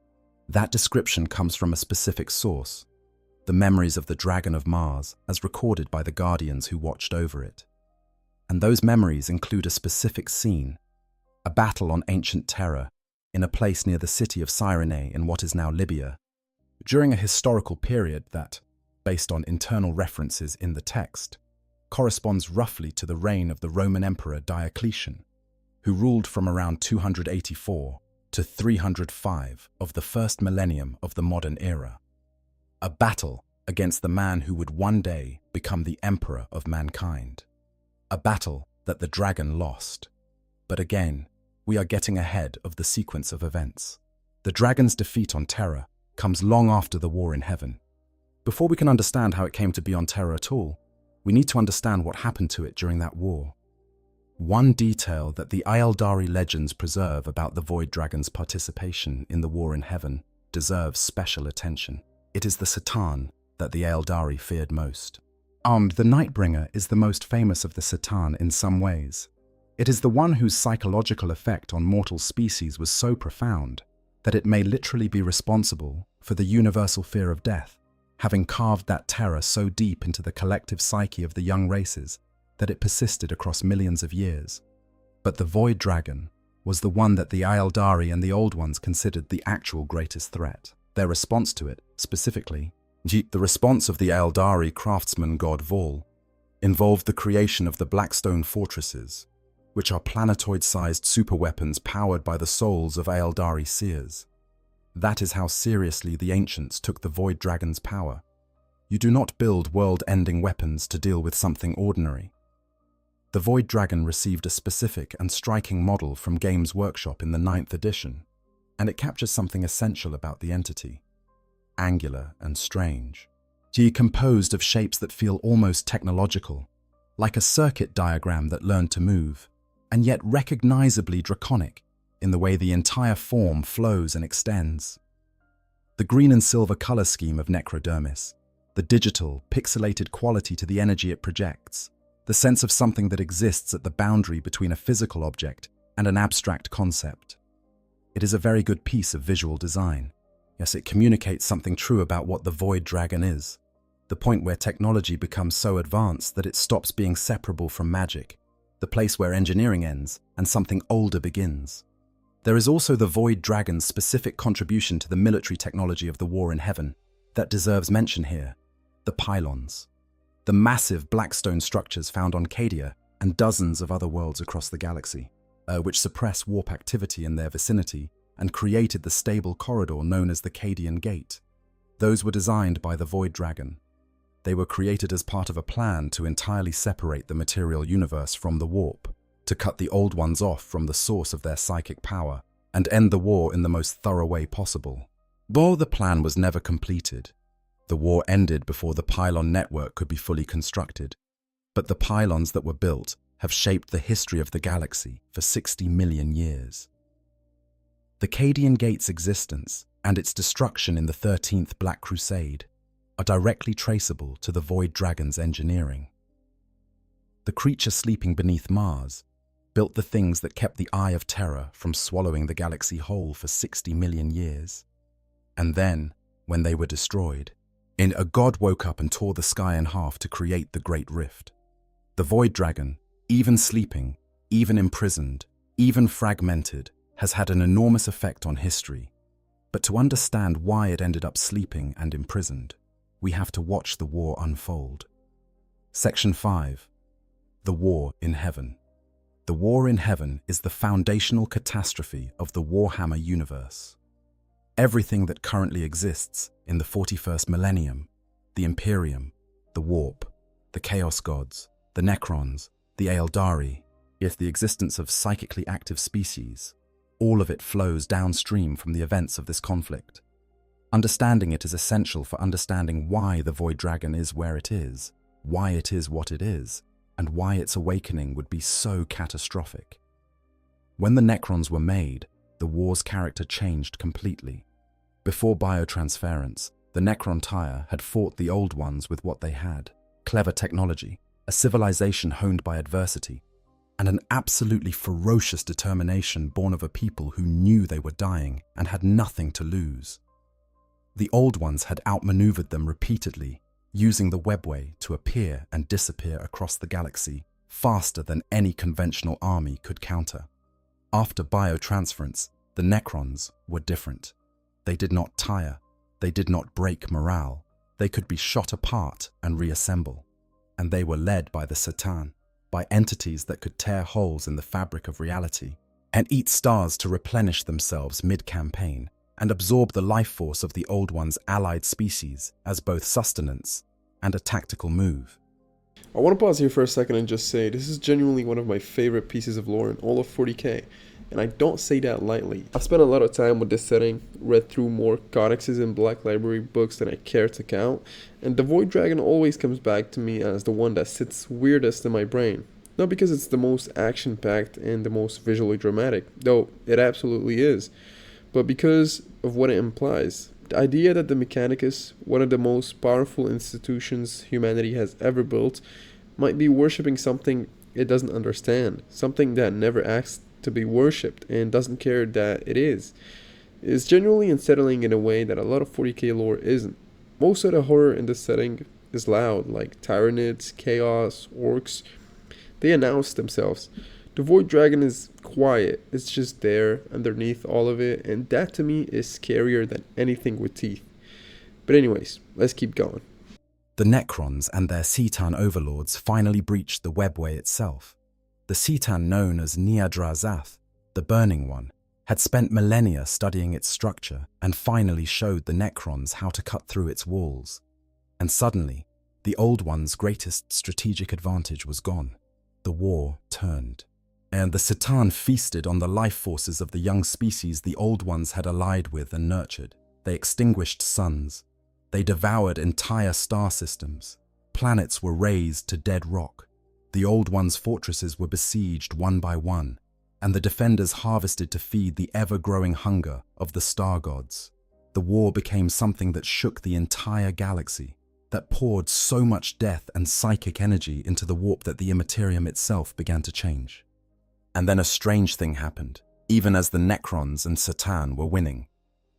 That description comes from a specific source, the memories of the Dragon of Mars as recorded by the Guardians who watched over it. And those memories include a specific scene, a battle on ancient Terra in a place near the city of Cyrene in what is now Libya, during a historical period that, based on internal references in the text, corresponds roughly to the reign of the Roman Emperor Diocletian, who ruled from around 284 to 305 of the first millennium of the modern era. A battle against the man who would one day become the emperor of mankind. A battle that the dragon lost. But again, we are getting ahead of the sequence of events. The dragon's defeat on Terra comes long after the war in heaven. Before we can understand how it came to be on Terra at all, we need to understand what happened to it during that war. One detail that the Aeldari legends preserve about the Void Dragon's participation in the war in heaven deserves special attention. It is the Satan that the Aeldari feared most. The Nightbringer is the most famous of the Satan in some ways. It is the one whose psychological effect on mortal species was so profound that it may literally be responsible for the universal fear of death, having carved that terror so deep into the collective psyche of the young races that it persisted across millions of years. But the Void Dragon was the one that the Aeldari and the Old Ones considered the actual greatest threat. Their response to it, specifically, the response of the Aeldari craftsman god Vol, involved the creation of the Blackstone fortresses, which are planetoid-sized superweapons powered by the souls of Aeldari seers. That is how seriously the ancients took the Void Dragon's power. You do not build world-ending weapons to deal with something ordinary. The Void Dragon received a specific and striking model from Games Workshop in the 9th edition, and it captures something essential about the entity: angular and strange. Composed of shapes that feel almost technological, like a circuit diagram that learned to move, and yet recognizably draconic in the way the entire form flows and extends. The green and silver color scheme of Necrodermis, the digital, pixelated quality to the energy it projects, the sense of something that exists at the boundary between a physical object and an abstract concept. It is a very good piece of visual design. Yes, it communicates something true about what the Void Dragon is, the point where technology becomes so advanced that it stops being separable from magic, the place where engineering ends and something older begins. There is also the Void Dragon's specific contribution to the military technology of the war in heaven that deserves mention here: the pylons. The massive blackstone structures found on Cadia and dozens of other worlds across the galaxy, which suppress warp activity in their vicinity and created the stable corridor known as the Cadian Gate. Those were designed by the Void Dragon. They were created as part of a plan to entirely separate the material universe from the warp, to cut the Old Ones off from the source of their psychic power, and end the war in the most thorough way possible. Though the plan was never completed, the war ended before the pylon network could be fully constructed, but the pylons that were built have shaped the history of the galaxy for 60 million years. The Cadian Gate's existence and its destruction in the 13th Black Crusade are directly traceable to the Void Dragon's engineering. The creature sleeping beneath Mars built the things that kept the Eye of Terra from swallowing the galaxy whole for 60 million years. And then, when they were destroyed, a god woke up and tore the sky in half to create the Great Rift. The Void Dragon, even sleeping, even imprisoned, even fragmented, has had an enormous effect on history. But to understand why it ended up sleeping and imprisoned, we have to watch the war unfold. Section 5. The War in Heaven. The War in Heaven is the foundational catastrophe of the Warhammer universe. Everything that currently exists in the 41st Millennium, the Imperium, the Warp, the Chaos Gods, the Necrons, the Aeldari, yet the existence of psychically active species, all of it flows downstream from the events of this conflict. Understanding it is essential for understanding why the Void Dragon is where it is, why it is what it is, and why its awakening would be so catastrophic. When the Necrons were made, the war's character changed completely. Before Biotransference, the Necrontyr had fought the Old Ones with what they had: clever technology, a civilization honed by adversity, and an absolutely ferocious determination born of a people who knew they were dying and had nothing to lose. The Old Ones had outmaneuvered them repeatedly, using the webway to appear and disappear across the galaxy faster than any conventional army could counter. After Biotransference, the Necrons were different. They did not tire. They did not break morale. They could be shot apart and reassemble. And they were led by the Satan, by entities that could tear holes in the fabric of reality and eat stars to replenish themselves mid-campaign and absorb the life force of the Old One's allied species as both sustenance and a tactical move. I want to pause here for a second and just say this is genuinely one of my favorite pieces of lore in all of 40k, and I don't say that lightly. I spent a lot of time with this setting, read through more codexes and Black Library books than I care to count, and the Void Dragon always comes back to me as the one that sits weirdest in my brain. Not because it's the most action-packed and the most visually dramatic, though it absolutely is, but because of what it implies. The idea that the Mechanicus, one of the most powerful institutions humanity has ever built, might be worshipping something it doesn't understand, something that never asks to be worshipped and doesn't care that it is genuinely unsettling in a way that a lot of 40k lore isn't. Most of the horror in this setting is loud, like Tyranids, Chaos, Orcs. They announce themselves. The Void Dragon is quiet, it's just there, underneath all of it, and that to me is scarier than anything with teeth. But anyways, let's keep going. The Necrons and their C'tan overlords finally breached the webway itself. The C'tan known as Niadrazath, the Burning One, had spent millennia studying its structure and finally showed the Necrons how to cut through its walls. And suddenly, the Old One's greatest strategic advantage was gone. The war turned. And the C'tan feasted on the life forces of the young species the Old Ones had allied with and nurtured. They extinguished suns. They devoured entire star systems. Planets were razed to dead rock. The Old One's fortresses were besieged one by one, and the defenders harvested to feed the ever-growing hunger of the star gods. The war became something that shook the entire galaxy, that poured so much death and psychic energy into the warp that the Imperium itself began to change. And then a strange thing happened. Even as the Necrons and C'tan were winning,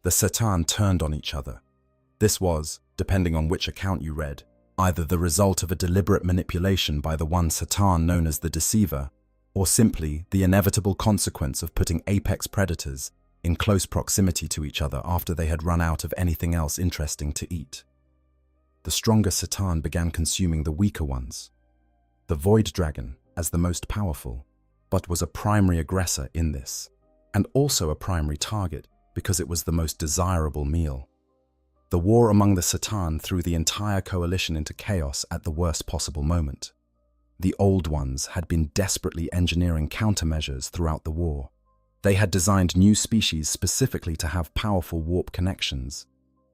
the C'tan turned on each other. This was, depending on which account you read, either the result of a deliberate manipulation by the one C'tan known as the Deceiver, or simply the inevitable consequence of putting apex predators in close proximity to each other after they had run out of anything else interesting to eat. The stronger C'tan began consuming the weaker ones. The Void Dragon, as the most powerful, but was a primary aggressor in this, and also a primary target because it was the most desirable meal. The war among the C'tan threw the entire coalition into chaos at the worst possible moment. The Old Ones had been desperately engineering countermeasures throughout the war. They had designed new species specifically to have powerful warp connections,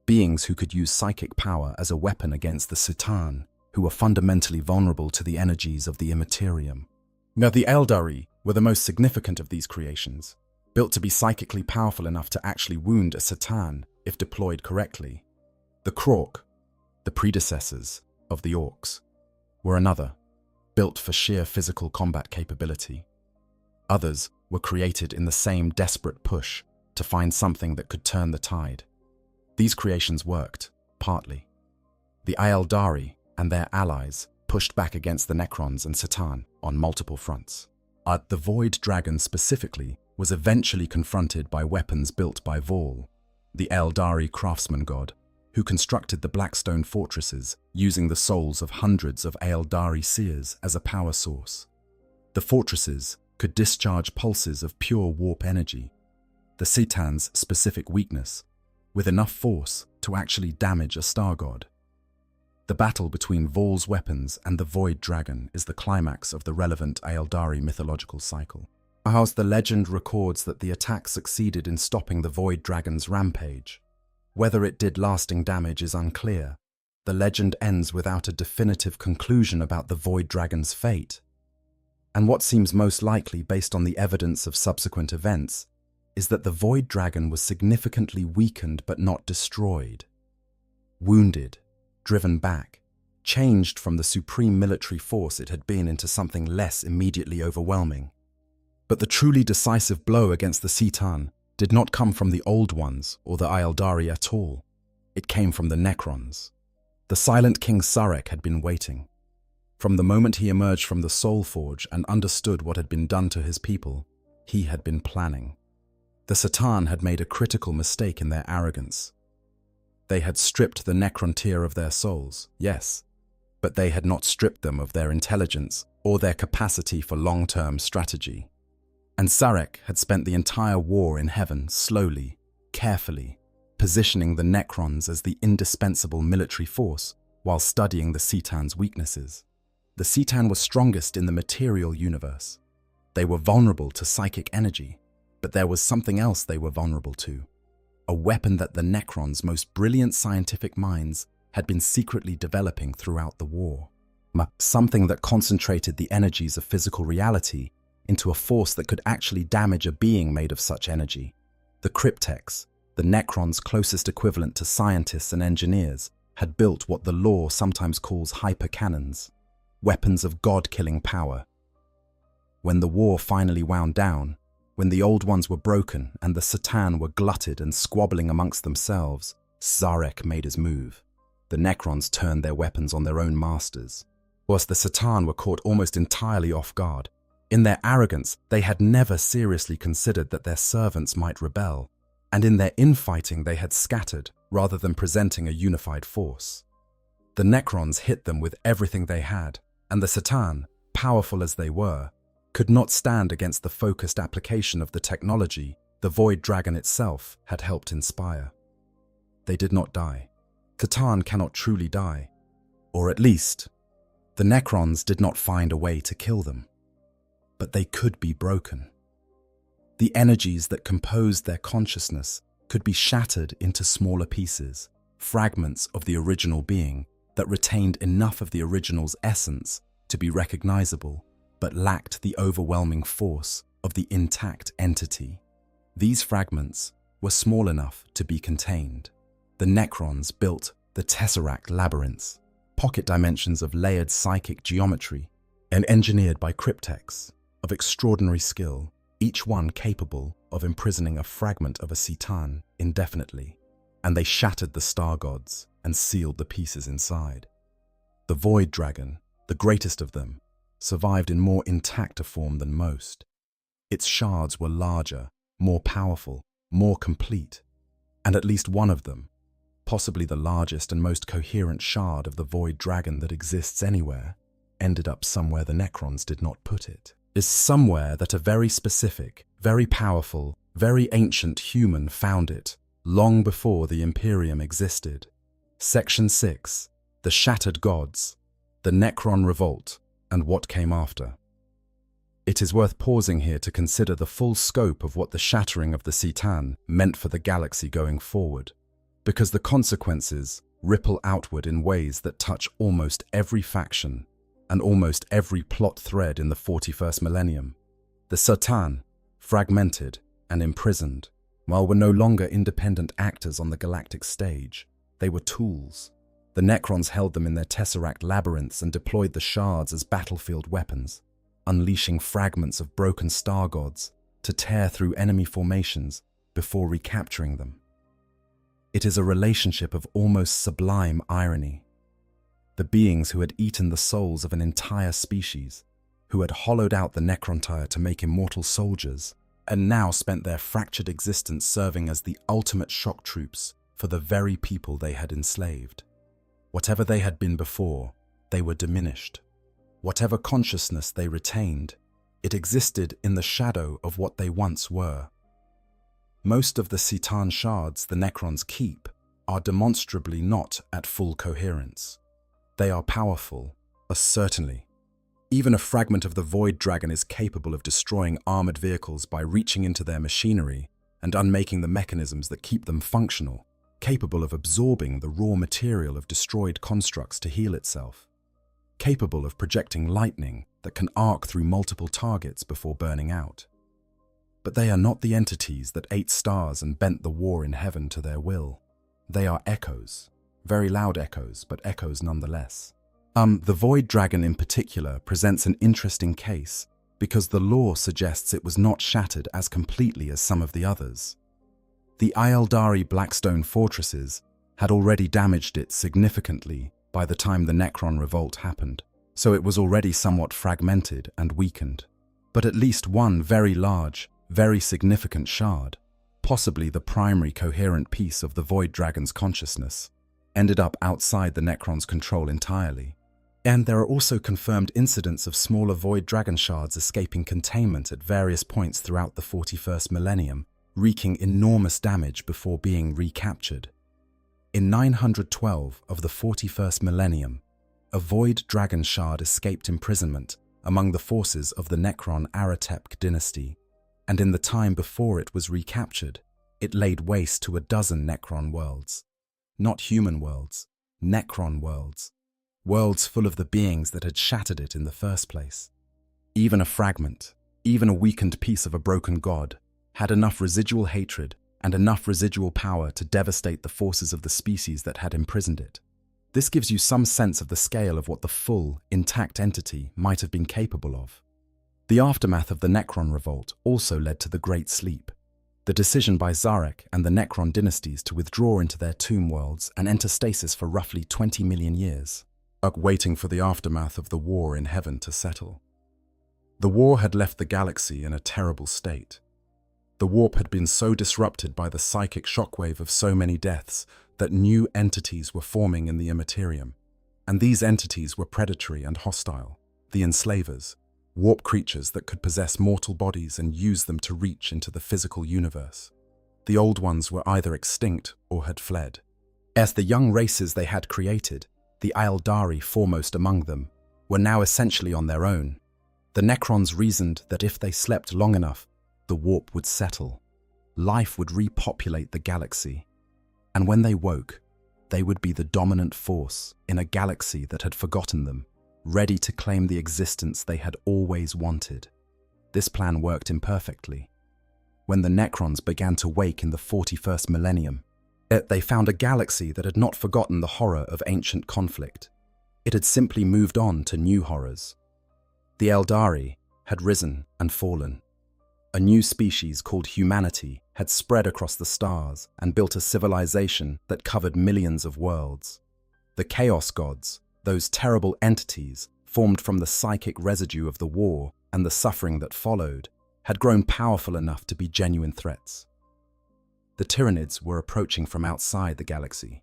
beings who could use psychic power as a weapon against the C'tan, who were fundamentally vulnerable to the energies of the Imperium. Now, the Eldari were the most significant of these creations, built to be psychically powerful enough to actually wound a C'tan if deployed correctly. The Krork, the predecessors of the Orcs, were another, built for sheer physical combat capability. Others were created in the same desperate push to find something that could turn the tide. These creations worked, partly. The Eldari and their allies pushed back against the Necrons and C'tan on multiple fronts. The Void Dragon specifically was eventually confronted by weapons built by Vol, the Eldari craftsman god, who constructed the Blackstone fortresses using the souls of hundreds of Eldari seers as a power source. The fortresses could discharge pulses of pure warp energy, the C'tan's specific weakness, with enough force to actually damage a star god. The battle between Vol's weapons and the Void Dragon is the climax of the relevant Eldari mythological cycle. As the legend records that the attack succeeded in stopping the Void Dragon's rampage. Whether it did lasting damage is unclear. The legend ends without a definitive conclusion about the Void Dragon's fate. And what seems most likely based on the evidence of subsequent events is that the Void Dragon was significantly weakened but not destroyed. Wounded, driven back, changed from the supreme military force it had been into something less immediately overwhelming. But the truly decisive blow against the C'tan did not come from the Old Ones or the Eldari at all. It came from the Necrons. The Silent King Sarek had been waiting. From the moment he emerged from the Soul Forge and understood what had been done to his people, he had been planning. The C'tan had made a critical mistake in their arrogance. They had stripped the Necrontyr of their souls, yes, but they had not stripped them of their intelligence or their capacity for long-term strategy. And Sarek had spent the entire war in heaven slowly, carefully, positioning the Necrons as the indispensable military force while studying the C'tan's weaknesses. The C'tan was strongest in the material universe. They were vulnerable to psychic energy, but there was something else they were vulnerable to. A weapon that the Necrons' most brilliant scientific minds had been secretly developing throughout the war. something that concentrated the energies of physical reality into a force that could actually damage a being made of such energy. The cryptex, the Necron's closest equivalent to scientists and engineers, had built what the lore sometimes calls hypercannons, weapons of god-killing power. When the war finally wound down, when the old ones were broken and the Satan were glutted and squabbling amongst themselves, Zarek made his move. The Necrons turned their weapons on their own masters, whilst the Satan were caught almost entirely off guard. In their arrogance, they had never seriously considered that their servants might rebel, and in their infighting they had scattered rather than presenting a unified force. The Necrons hit them with everything they had, and the Satan, powerful as they were, could not stand against the focused application of the technology the Void Dragon itself had helped inspire. They did not die. Satan cannot truly die, or at least, the Necrons did not find a way to kill them. But they could be broken. The energies that composed their consciousness could be shattered into smaller pieces, fragments of the original being that retained enough of the original's essence to be recognizable, but lacked the overwhelming force of the intact entity. These fragments were small enough to be contained. The Necrons built the Tesseract Labyrinths, pocket dimensions of layered psychic geometry, and engineered by cryptex of extraordinary skill, each one capable of imprisoning a fragment of a Satan indefinitely, and they shattered the star gods and sealed the pieces inside. The Void Dragon, the greatest of them, survived in more intact a form than most. Its shards were larger, more powerful, more complete, and at least one of them, possibly the largest and most coherent shard of the Void Dragon that exists anywhere, ended up somewhere the Necrons did not put it. Is somewhere that a very specific, very powerful, very ancient human found it, long before the Imperium existed. Section 6. The Shattered Gods, the Necron Revolt, and what came after. It is worth pausing here to consider the full scope of what the shattering of the Satan meant for the galaxy going forward, because the consequences ripple outward in ways that touch almost every faction and almost every plot thread in the 41st millennium. The Satan, fragmented and imprisoned, while were no longer independent actors on the galactic stage, they were tools. The Necrons held them in their Tesseract labyrinths and deployed the shards as battlefield weapons, unleashing fragments of broken star gods to tear through enemy formations before recapturing them. It is a relationship of almost sublime irony. The beings who had eaten the souls of an entire species, who had hollowed out the Necrontyr to make immortal soldiers, and now spent their fractured existence serving as the ultimate shock troops for the very people they had enslaved. Whatever they had been before, they were diminished. Whatever consciousness they retained, it existed in the shadow of what they once were. Most of the Satan shards the Necrons keep are demonstrably not at full coherence. They are powerful, certainly. Even a fragment of the Void Dragon is capable of destroying armored vehicles by reaching into their machinery and unmaking the mechanisms that keep them functional, capable of absorbing the raw material of destroyed constructs to heal itself, capable of projecting lightning that can arc through multiple targets before burning out. But they are not the entities that ate stars and bent the war in heaven to their will. They are echoes. Very loud echoes, but echoes nonetheless. The Void Dragon in particular presents an interesting case because the lore suggests it was not shattered as completely as some of the others. The Aeldari Blackstone fortresses had already damaged it significantly by the time the Necron revolt happened, so it was already somewhat fragmented and weakened. But at least one very large, very significant shard, possibly the primary coherent piece of the Void Dragon's consciousness, ended up outside the Necron's control entirely. And there are also confirmed incidents of smaller Void Dragon shards escaping containment at various points throughout the 41st millennium, wreaking enormous damage before being recaptured. In 912 of the 41st millennium, a Void Dragon shard escaped imprisonment among the forces of the Necron Aratepk dynasty, and in the time before it was recaptured, it laid waste to a dozen Necron worlds. Not human worlds, Necron worlds, worlds full of the beings that had shattered it in the first place. Even a fragment, even a weakened piece of a broken god, had enough residual hatred and enough residual power to devastate the forces of the species that had imprisoned it. This gives you some sense of the scale of what the full, intact entity might have been capable of. The aftermath of the Necron revolt also led to the Great Sleep, the decision by Zarek and the Necron dynasties to withdraw into their tomb worlds and enter stasis for roughly 20 million years, waiting for the aftermath of the war in heaven to settle. The war had left the galaxy in a terrible state. The warp had been so disrupted by the psychic shockwave of so many deaths that new entities were forming in the Imperium, and these entities were predatory and hostile, the enslavers, warp creatures that could possess mortal bodies and use them to reach into the physical universe. The old ones were either extinct or had fled. As the young races they had created, the Aeldari foremost among them, were now essentially on their own. The Necrons reasoned that if they slept long enough, the warp would settle. Life would repopulate the galaxy. And when they woke, they would be the dominant force in a galaxy that had forgotten them, ready to claim the existence they had always wanted. This plan worked imperfectly. When the Necrons began to wake in the 41st millennium, they found a galaxy that had not forgotten the horror of ancient conflict. It had simply moved on to new horrors. The Aeldari had risen and fallen. A new species called humanity had spread across the stars and built a civilization that covered millions of worlds. The Chaos Gods, those terrible entities formed from the psychic residue of the war and the suffering that followed, had grown powerful enough to be genuine threats. The Tyranids were approaching from outside the galaxy,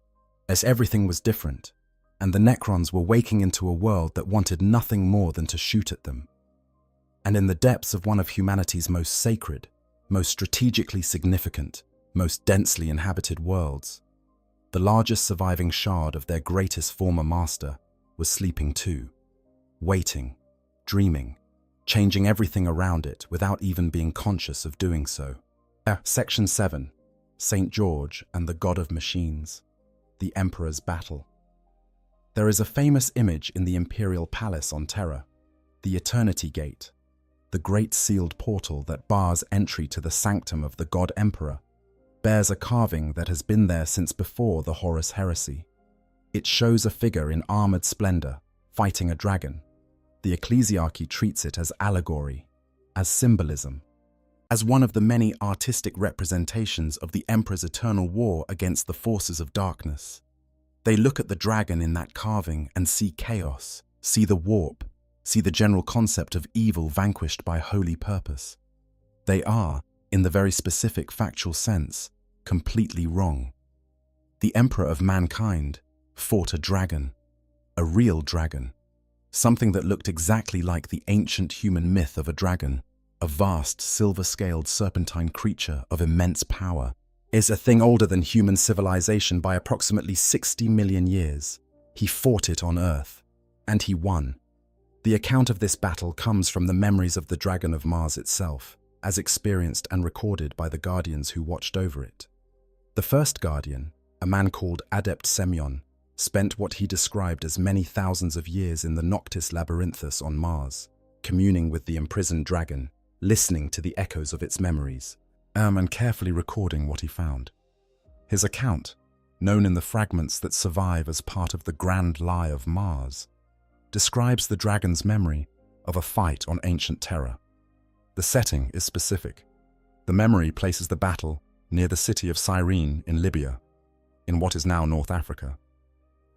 as everything was different, and the Necrons were waking into a world that wanted nothing more than to shoot at them. And in the depths of one of humanity's most sacred, most strategically significant, most densely inhabited worlds, the largest surviving shard of their greatest former master was sleeping too, waiting, dreaming, changing everything around it without even being conscious of doing so. Section 7. St. George and the God of Machines. The Emperor's Battle. There is a famous image in the Imperial Palace on Terra, the Eternity Gate, the great sealed portal that bars entry to the sanctum of the God Emperor, bears a carving that has been there since before the Horus Heresy. It shows a figure in armored splendor, fighting a dragon. The ecclesiarchy treats it as allegory, as symbolism, as one of the many artistic representations of the Emperor's eternal war against the forces of darkness. They look at the dragon in that carving and see chaos, see the warp, see the general concept of evil vanquished by holy purpose. They are, in the very specific factual sense, completely wrong. The Emperor of mankind fought a dragon, a real dragon, something that looked exactly like the ancient human myth of a dragon, a vast silver-scaled serpentine creature of immense power, is a thing older than human civilization by approximately 60 million years. He fought it on Earth, and he won. The account of this battle comes from the memories of the Dragon of Mars itself, as experienced and recorded by the Guardians who watched over it. The first Guardian, a man called Adept Semyon, spent what he described as many thousands of years in the Noctis Labyrinthus on Mars, communing with the imprisoned dragon, listening to the echoes of its memories, and carefully recording what he found. His account, known in the fragments that survive as part of the Grand Lie of Mars, describes the dragon's memory of a fight on ancient Terra. The setting is specific. The memory places the battle near the city of Cyrene in Libya, in what is now North Africa.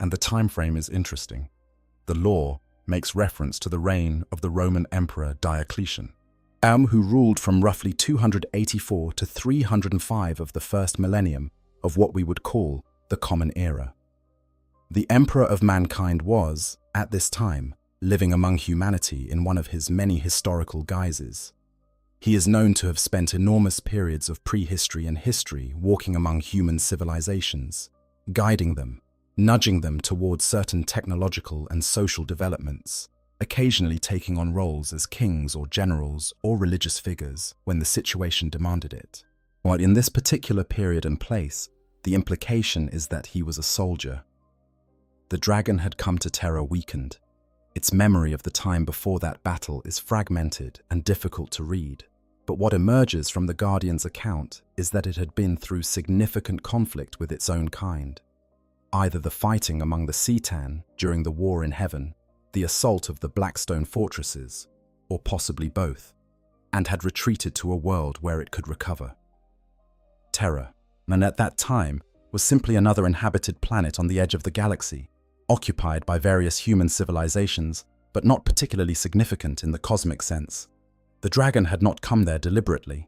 And the time frame is interesting. The lore makes reference to the reign of the Roman Emperor Diocletian, who ruled from roughly 284 to 305 of the first millennium of what we would call the Common Era. The Emperor of mankind was, at this time, living among humanity in one of his many historical guises. He is known to have spent enormous periods of prehistory and history walking among human civilizations, guiding them, nudging them towards certain technological and social developments, occasionally taking on roles as kings or generals or religious figures when the situation demanded it. While in this particular period and place, the implication is that he was a soldier. The dragon had come to Terra weakened. Its memory of the time before that battle is fragmented and difficult to read. But what emerges from the Guardian's account is that it had been through significant conflict with its own kind. Either the fighting among the Citan during the War in Heaven, the assault of the Blackstone fortresses, or possibly both, and had retreated to a world where it could recover. Terra, and at that time, was simply another inhabited planet on the edge of the galaxy, occupied by various human civilizations, but not particularly significant in the cosmic sense. The dragon had not come there deliberately.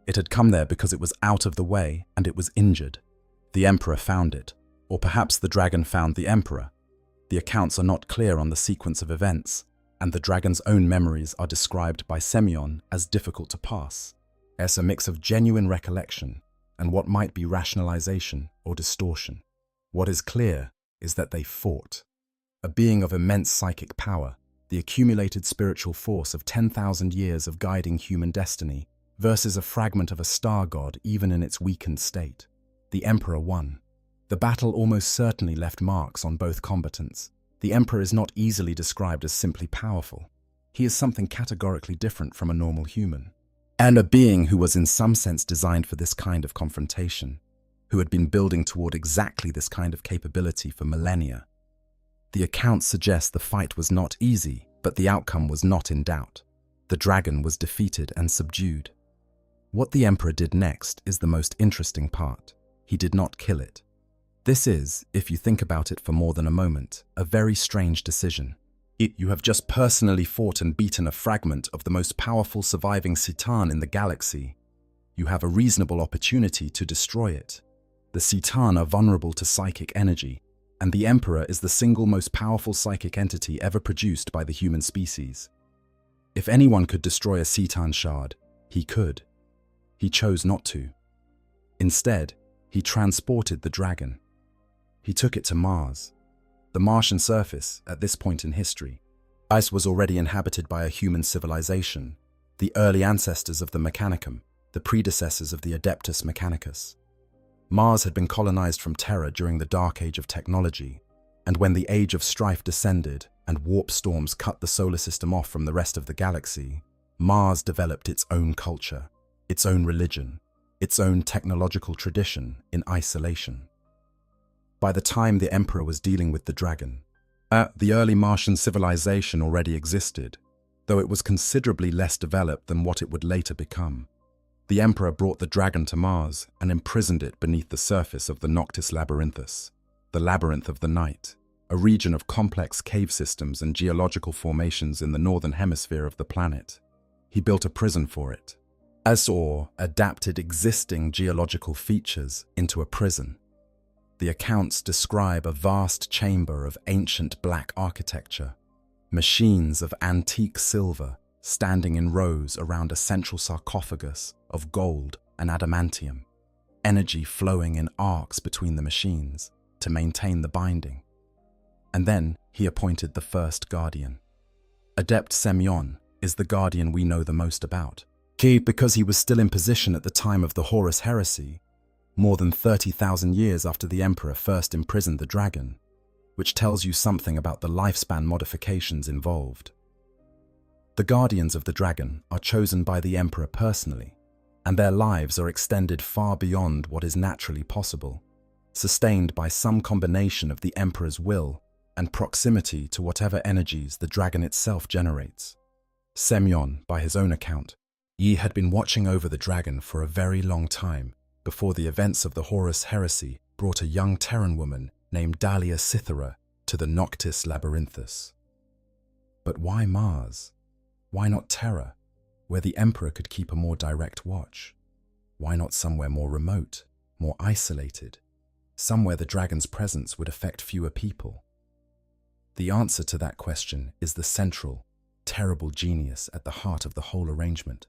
It had come there because it was out of the way and it was injured. The Emperor found it, or perhaps the dragon found the Emperor. The accounts are not clear on the sequence of events, and the dragon's own memories are described by Semyon as difficult to pass. It's a mix of genuine recollection and what might be rationalization or distortion. What is clear is that they fought. A being of immense psychic power, the accumulated spiritual force of 10,000 years of guiding human destiny, versus a fragment of a star god even in its weakened state. The Emperor won. The battle almost certainly left marks on both combatants. The Emperor is not easily described as simply powerful. He is something categorically different from a normal human, and a being who was in some sense designed for this kind of confrontation, who had been building toward exactly this kind of capability for millennia. The accounts suggest the fight was not easy, but the outcome was not in doubt. The dragon was defeated and subdued. What the Emperor did next is the most interesting part. He did not kill it. This is, if you think about it for more than a moment, a very strange decision. You have just personally fought and beaten a fragment of the most powerful surviving Citan in the galaxy. You have a reasonable opportunity to destroy it. The Citan are vulnerable to psychic energy, and the Emperor is the single most powerful psychic entity ever produced by the human species. If anyone could destroy a Citan shard, he could. He chose not to. Instead, he transported the dragon. He took it to Mars. The Martian surface, at this point in history, ice was already inhabited by a human civilization, the early ancestors of the Mechanicum, the predecessors of the Adeptus Mechanicus. Mars had been colonized from Terra during the Dark Age of technology, and when the Age of Strife descended and warp storms cut the solar system off from the rest of the galaxy, Mars developed its own culture, its own religion, its own technological tradition in isolation. By the time the Emperor was dealing with the dragon, the early Martian civilization already existed, though it was considerably less developed than what it would later become. The Emperor brought the dragon to Mars and imprisoned it beneath the surface of the Noctis Labyrinthus, the Labyrinth of the Night, a region of complex cave systems and geological formations in the northern hemisphere of the planet. He built a prison for it, adapted existing geological features into a prison. The accounts describe a vast chamber of ancient black architecture, machines of antique silver standing in rows around a central sarcophagus of gold and adamantium, energy flowing in arcs between the machines to maintain the binding. And then he appointed the first guardian. Adept Semyon is the guardian we know the most about. Because he was still in position at the time of the Horus Heresy, more than 30,000 years after the Emperor first imprisoned the dragon, which tells you something about the lifespan modifications involved. The guardians of the dragon are chosen by the Emperor personally, and their lives are extended far beyond what is naturally possible, sustained by some combination of the Emperor's will and proximity to whatever energies the dragon itself generates. Semyon, by his own account, he had been watching over the dragon for a very long time before the events of the Horus Heresy brought a young Terran woman named Dalia to the Noctis Labyrinthus. But why Mars? Why not Terra, where the Emperor could keep a more direct watch? Why not somewhere more remote, more isolated, somewhere the dragon's presence would affect fewer people? The answer to that question is the central, terrible genius at the heart of the whole arrangement.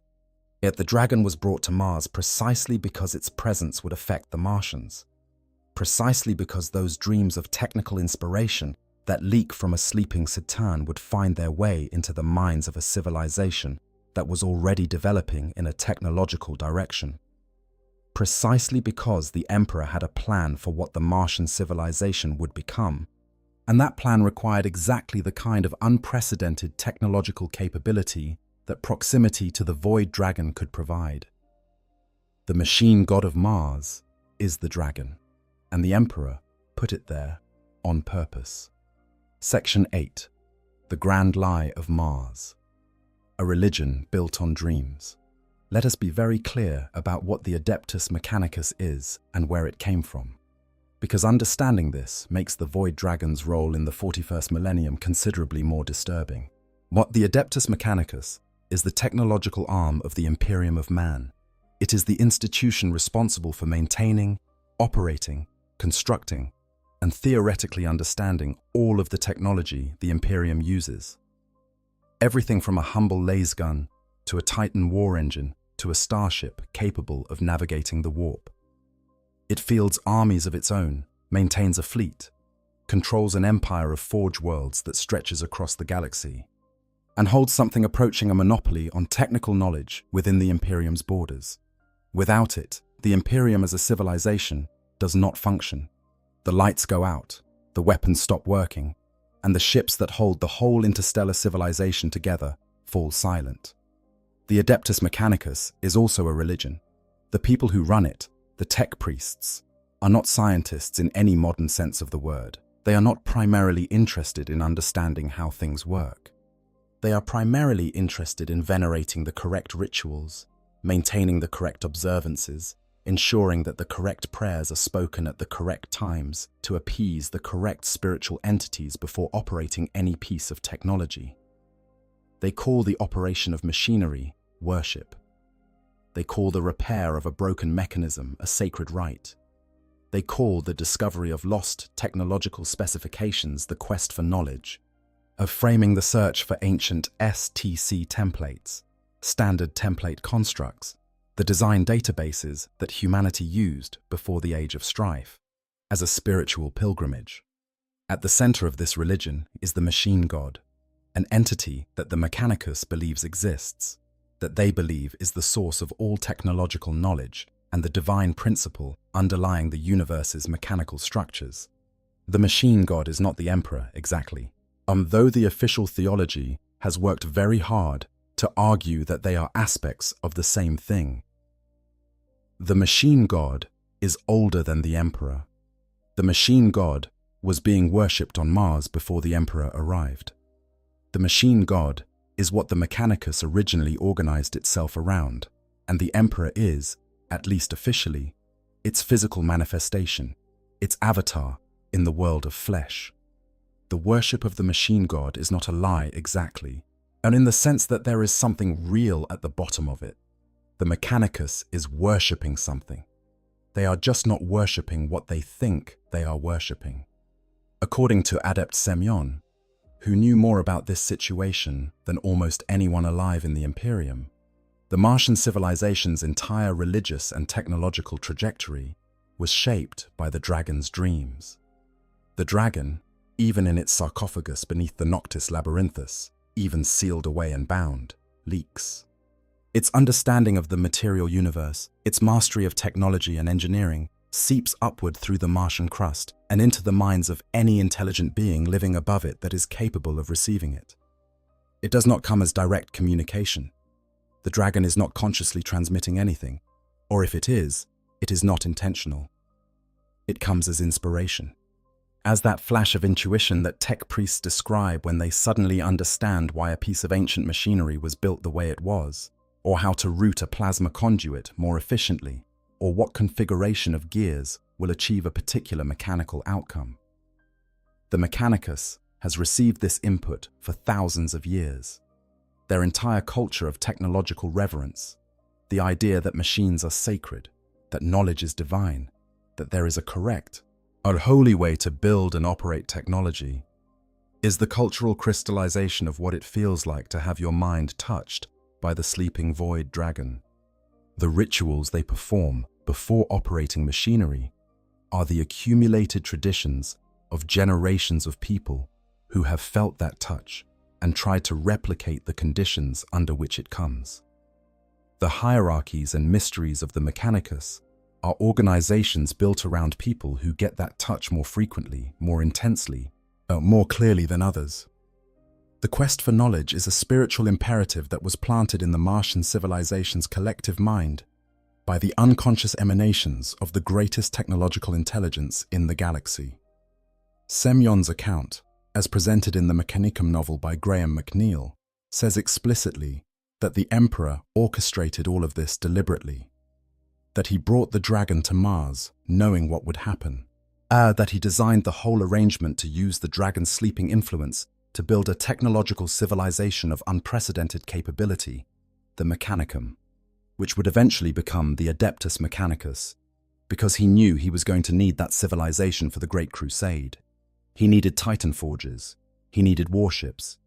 Yet the dragon was brought to Mars precisely because its presence would affect the Martians, precisely because those dreams of technical inspiration that leak from a sleeping Citan would find their way into the minds of a civilization that was already developing in a technological direction. Precisely because the Emperor had a plan for what the Martian civilization would become, And that plan required exactly the kind of unprecedented technological capability that proximity to the Void Dragon could provide. The machine god of Mars is the dragon, and the Emperor put it there on purpose. Section 8. The Grand Lie of Mars. A religion built on dreams. Let us be very clear about what the Adeptus Mechanicus is and where it came from, because understanding this makes the Void Dragon's role in the 41st Millennium considerably more disturbing. What the Adeptus Mechanicus is the technological arm of the Imperium of Man. It is the institution responsible for maintaining, operating, constructing, and theoretically understanding all of the technology the Imperium uses. Everything from a humble laser gun to a Titan war engine to a starship capable of navigating the warp. It fields armies of its own, maintains a fleet, controls an empire of forge worlds that stretches across the galaxy, and holds something approaching a monopoly on technical knowledge within the Imperium's borders. Without it, the Imperium as a civilization does not function. The lights go out, the weapons stop working, and the ships that hold the whole interstellar civilization together fall silent. The Adeptus Mechanicus is also a religion. The people who run it, the tech priests, are not scientists in any modern sense of the word. They are not primarily interested in understanding how things work. They are primarily interested in venerating the correct rituals, maintaining the correct observances, ensuring that the correct prayers are spoken at the correct times to appease the correct spiritual entities before operating any piece of technology. They call the operation of machinery worship. They call the repair of a broken mechanism a sacred rite. They call the discovery of lost technological specifications the quest for knowledge, of framing the search for ancient STC templates, standard template constructs, the design databases that humanity used before the Age of Strife, as a spiritual pilgrimage. At the center of this religion is the machine god, an entity that the Mechanicus believes exists, that they believe is the source of all technological knowledge and the divine principle underlying the universe's mechanical structures. The machine god is not the Emperor, exactly, though the official theology has worked very hard to argue that they are aspects of the same thing. The machine god is older than the Emperor. The machine god was being worshipped on Mars before the Emperor arrived. The machine god is what the Mechanicus originally organized itself around, and the Emperor is, at least officially, its physical manifestation, its avatar in the world of flesh. The worship of the machine god is not a lie exactly, and in the sense that there is something real at the bottom of it. The Mechanicus is worshipping something. They are just not worshipping what they think they are worshipping. According to Adept Semyon, who knew more about this situation than almost anyone alive in the Imperium, the Martian civilization's entire religious and technological trajectory was shaped by the dragon's dreams. The dragon, even in its sarcophagus beneath the Noctis Labyrinthus, even sealed away and bound, leaks. Its understanding of the material universe, its mastery of technology and engineering, seeps upward through the Martian crust and into the minds of any intelligent being living above it that is capable of receiving it. It does not come as direct communication. The dragon is not consciously transmitting anything, or if it is not intentional. It comes as inspiration. As that flash of intuition that tech priests describe when they suddenly understand why a piece of ancient machinery was built the way it was, or how to route a plasma conduit more efficiently, or what configuration of gears will achieve a particular mechanical outcome. The Mechanicus has received this input for thousands of years. Their entire culture of technological reverence, the idea that machines are sacred, that knowledge is divine, that there is a correct, a holy way to build and operate technology, is the cultural crystallization of what it feels like to have your mind touched by the sleeping void dragon. The rituals they perform before operating machinery are the accumulated traditions of generations of people who have felt that touch and tried to replicate the conditions under which it comes. The hierarchies and mysteries of the Mechanicus are organizations built around people who get that touch more frequently, more intensely, more clearly than others. The quest for knowledge is a spiritual imperative that was planted in the Martian civilization's collective mind by the unconscious emanations of the greatest technological intelligence in the galaxy. Semyon's account, as presented in the Mechanicum novel by Graham McNeill, says explicitly that the Emperor orchestrated all of this deliberately, that he brought the dragon to Mars knowing what would happen, that he designed the whole arrangement to use the dragon's sleeping influence to build a technological civilization of unprecedented capability, the Mechanicum, which would eventually become the Adeptus Mechanicus, because he knew he was going to need that civilization for the Great Crusade. He needed Titan forges, he needed warships,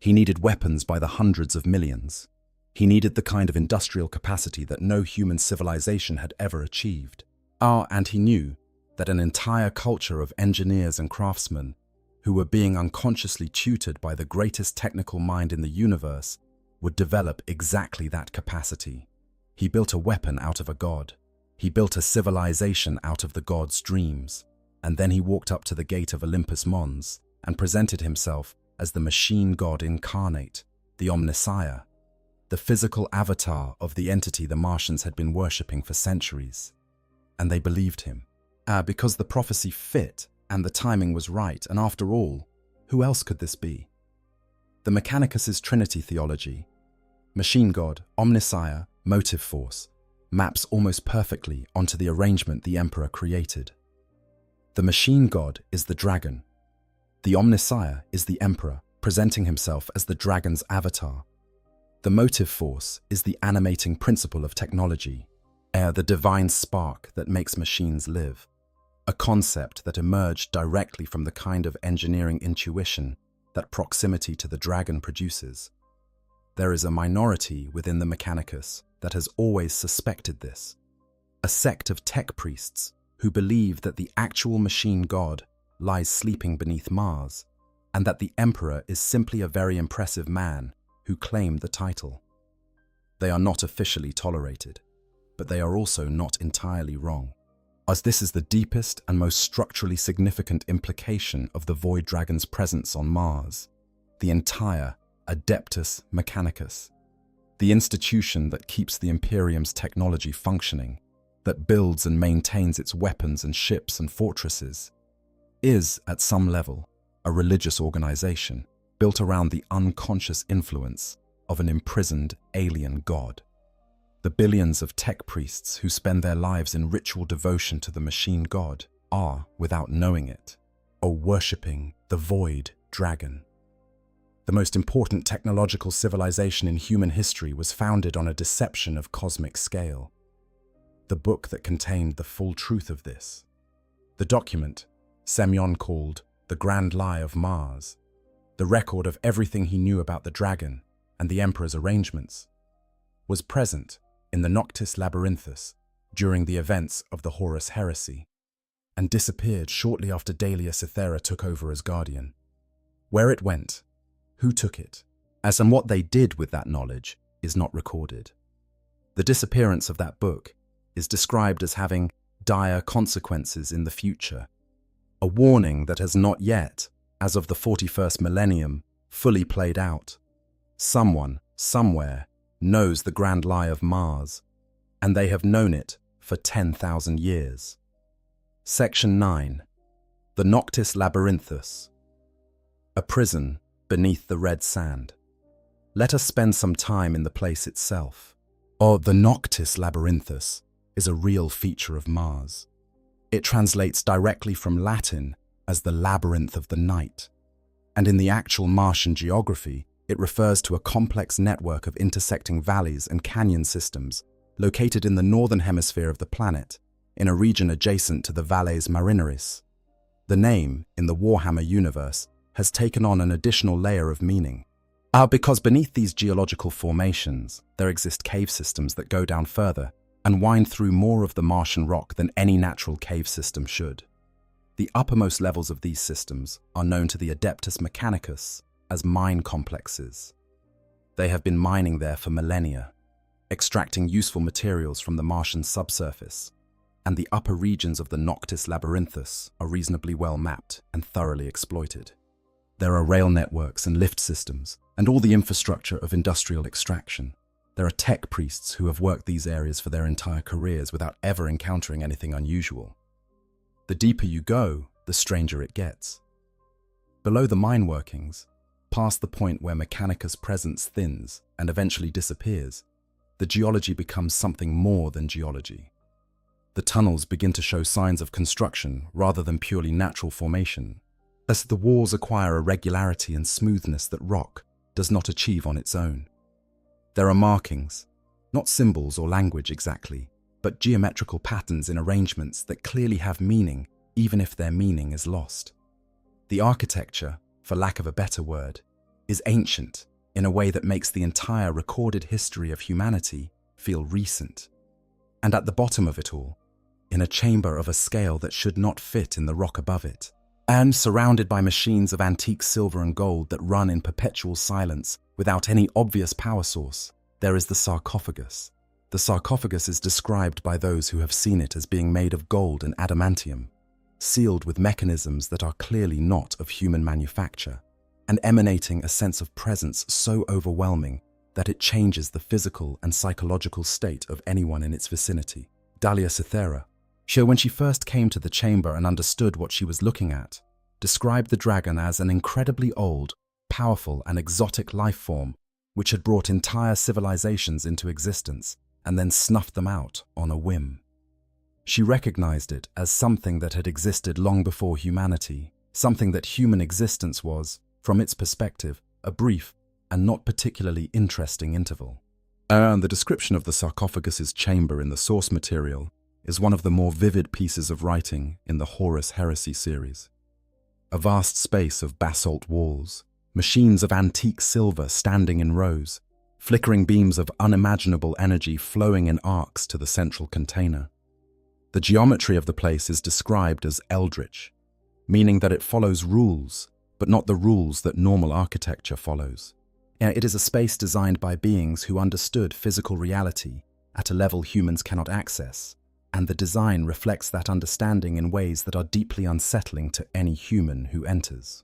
he needed weapons by the hundreds of millions. He needed the kind of industrial capacity that no human civilization had ever achieved. And he knew that an entire culture of engineers and craftsmen who were being unconsciously tutored by the greatest technical mind in the universe would develop exactly that capacity. He built a weapon out of a god. He built a civilization out of the god's dreams. And then he walked up to the gate of Olympus Mons and presented himself as the machine god incarnate, the Omnissiah, the physical avatar of the entity the Martians had been worshipping for centuries. And they believed him. Because the prophecy fit and the timing was right, and after all, who else could this be? The Mechanicus's Trinity theology, machine god, Omnissiah, motive force, maps almost perfectly onto the arrangement the Emperor created. The machine god is the dragon. The Omnissiah is the Emperor, presenting himself as the dragon's avatar. The motive force is the animating principle of technology, the divine spark that makes machines live, a concept that emerged directly from the kind of engineering intuition that proximity to the dragon produces. There is a minority within the Mechanicus that has always suspected this, a sect of tech priests who believe that the actual machine god lies sleeping beneath Mars, and that the Emperor is simply a very impressive man who claimed the title. They are not officially tolerated, but they are also not entirely wrong, as this is the deepest and most structurally significant implication of the Void Dragon's presence on Mars, the entire Adeptus Mechanicus, the institution that keeps the Imperium's technology functioning, that builds and maintains its weapons and ships and fortresses, is, at some level, a religious organization built around the unconscious influence of an imprisoned alien god. The billions of tech priests who spend their lives in ritual devotion to the machine god are, without knowing it, worshipping the Void Dragon. The most important technological civilization in human history was founded on a deception of cosmic scale. The book that contained the full truth of this, the document Semyon called The Grand Lie of Mars, the record of everything he knew about the dragon and the Emperor's arrangements, was present in the Noctis Labyrinthus during the events of the Horus Heresy, and disappeared shortly after Dalia Cythera took over as guardian. Where it went, who took it, and what they did with that knowledge is not recorded. The disappearance of that book is described as having dire consequences in the future, a warning that has not yet, as of the 41st millennium, fully played out. Someone, somewhere, knows the grand lie of Mars, and they have known it for 10,000 years. Section 9. The Noctis Labyrinthus. A prison beneath the red sand. Let us spend some time in the place itself. The Noctis Labyrinthus is a real feature of Mars. It translates directly from Latin as the labyrinth of the night, and in the actual Martian geography, it refers to a complex network of intersecting valleys and canyon systems located in the northern hemisphere of the planet, in a region adjacent to the Valles Marineris. The name, in the Warhammer universe, has taken on an additional layer of meaning. Because beneath these geological formations, there exist cave systems that go down further and wind through more of the Martian rock than any natural cave system should. The uppermost levels of these systems are known to the Adeptus Mechanicus as mine complexes. They have been mining there for millennia, extracting useful materials from the Martian subsurface, and the upper regions of the Noctis Labyrinthus are reasonably well mapped and thoroughly exploited. There are rail networks and lift systems, and all the infrastructure of industrial extraction. There are tech priests who have worked these areas for their entire careers without ever encountering anything unusual. The deeper you go, the stranger it gets. Below the mine workings, past the point where Mechanicus' presence thins and eventually disappears, the geology becomes something more than geology. The tunnels begin to show signs of construction rather than purely natural formation, as the walls acquire a regularity and smoothness that rock does not achieve on its own. There are markings, not symbols or language exactly, but geometrical patterns in arrangements that clearly have meaning, even if their meaning is lost. The architecture, for lack of a better word, is ancient in a way that makes the entire recorded history of humanity feel recent. And at the bottom of it all, in a chamber of a scale that should not fit in the rock above it, and surrounded by machines of antique silver and gold that run in perpetual silence without any obvious power source, there is the sarcophagus. The sarcophagus is described by those who have seen it as being made of gold and adamantium, sealed with mechanisms that are clearly not of human manufacture, and emanating a sense of presence so overwhelming that it changes the physical and psychological state of anyone in its vicinity. Dalia Cythera, when she first came to the chamber and understood what she was looking at, described the dragon as an incredibly old, powerful and exotic life form which had brought entire civilizations into existence and then snuffed them out on a whim. She recognized it as something that had existed long before humanity, something that human existence was, from its perspective, a brief and not particularly interesting interval. And the description of the sarcophagus's chamber in the source material is one of the more vivid pieces of writing in the Horus Heresy series. A vast space of basalt walls, machines of antique silver standing in rows, flickering beams of unimaginable energy flowing in arcs to the central container. The geometry of the place is described as eldritch, meaning that it follows rules, but not the rules that normal architecture follows. It is a space designed by beings who understood physical reality at a level humans cannot access, and the design reflects that understanding in ways that are deeply unsettling to any human who enters.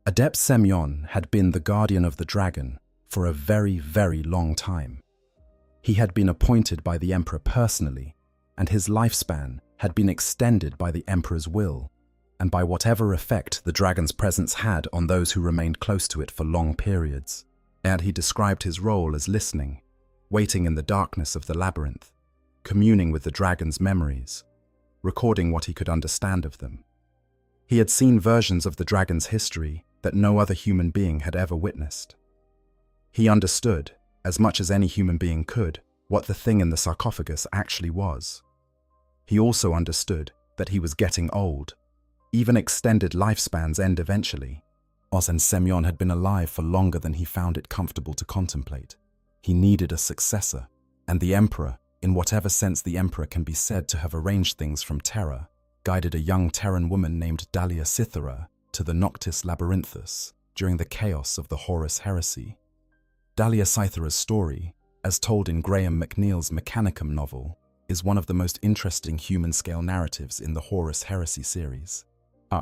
Adept Semyon had been the guardian of the dragon for a very, very long time. He had been appointed by the Emperor personally, and his lifespan had been extended by the Emperor's will, and by whatever effect the dragon's presence had on those who remained close to it for long periods. And he described his role as listening, waiting in the darkness of the labyrinth, communing with the dragon's memories, recording what he could understand of them. He had seen versions of the dragon's history that no other human being had ever witnessed. He understood, as much as any human being could, what the thing in the sarcophagus actually was. He also understood that he was getting old. Even extended lifespans end eventually. Oz and Semyon had been alive for longer than he found it comfortable to contemplate. He needed a successor, and the Emperor, in whatever sense the Emperor can be said to have arranged things from Terra, guided a young Terran woman named Dalia Cythera to the Noctis Labyrinthus during the chaos of the Horus Heresy. Dalia Cythera's story, as told in Graham McNeill's Mechanicum novel, is one of the most interesting human-scale narratives in the Horus Heresy series.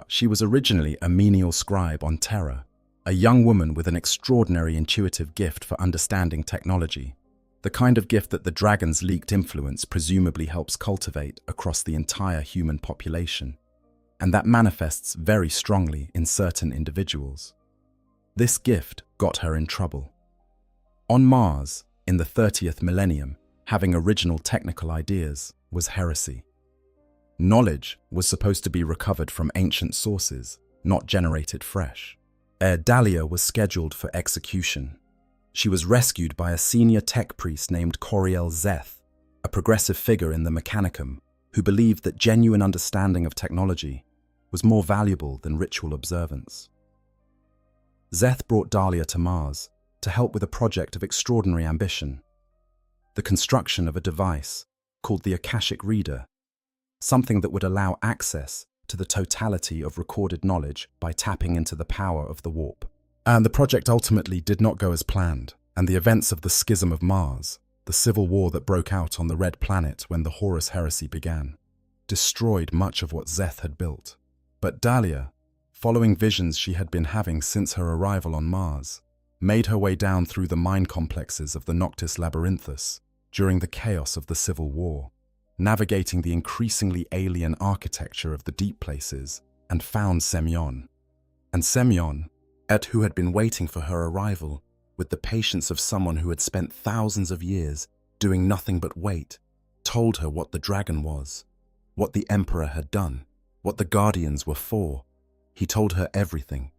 She was originally a menial scribe on Terra, a young woman with an extraordinary intuitive gift for understanding technology, the kind of gift that the dragon's leaked influence presumably helps cultivate across the entire human population, and that manifests very strongly in certain individuals. This gift got her in trouble. On Mars, in the 30th millennium, having original technical ideas was heresy. Knowledge was supposed to be recovered from ancient sources, not generated fresh. Dalia was scheduled for execution. She was rescued by a senior tech priest named Coriel Zeth, a progressive figure in the Mechanicum, who believed that genuine understanding of technology was more valuable than ritual observance. Zeth brought Dalia to Mars to help with a project of extraordinary ambition, the construction of a device called the Akashic Reader, something that would allow access to the totality of recorded knowledge by tapping into the power of the warp. And the project ultimately did not go as planned, and the events of the Schism of Mars, the civil war that broke out on the Red Planet when the Horus Heresy began, destroyed much of what Zeth had built. But Dalia, following visions she had been having since her arrival on Mars, made her way down through the mine complexes of the Noctis Labyrinthus during the chaos of the Civil War, navigating the increasingly alien architecture of the deep places, and found Semyon. And Semyon, who had been waiting for her arrival with the patience of someone who had spent thousands of years doing nothing but wait, told her what the dragon was, what the Emperor had done, what the Guardians were for. He told her everything,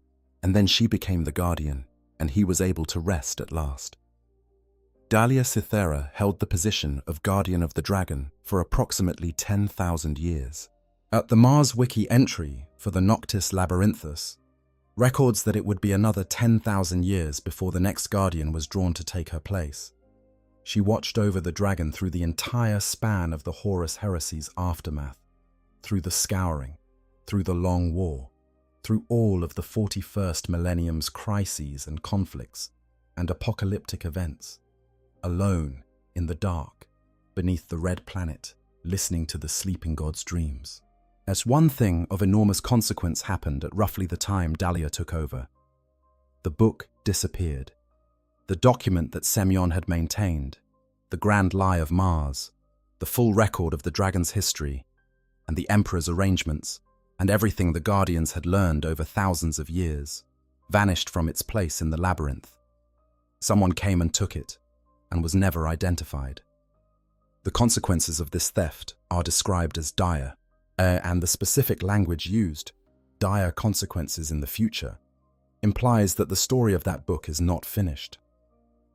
and then she became the Guardian, and he was able to rest at last. Dalia Cythera held the position of Guardian of the Dragon for approximately 10,000 years. At the Mars Wiki entry for the Noctis Labyrinthus, records that it would be another 10,000 years before the next Guardian was drawn to take her place. She watched over the dragon through the entire span of the Horus Heresy's aftermath, through the Scouring, through the Long War, through all of the 41st Millennium's crises and conflicts and apocalyptic events, alone in the dark, beneath the red planet, listening to the sleeping god's dreams. As one thing of enormous consequence happened at roughly the time Dalia took over. The book disappeared. The document that Semyon had maintained, the grand lie of Mars, the full record of the dragon's history, and the Emperor's arrangements, and everything the Guardians had learned over thousands of years, vanished from its place in the labyrinth. Someone came and took it, and was never identified. The consequences of this theft are described as dire, and the specific language used, dire consequences in the future, implies that the story of that book is not finished.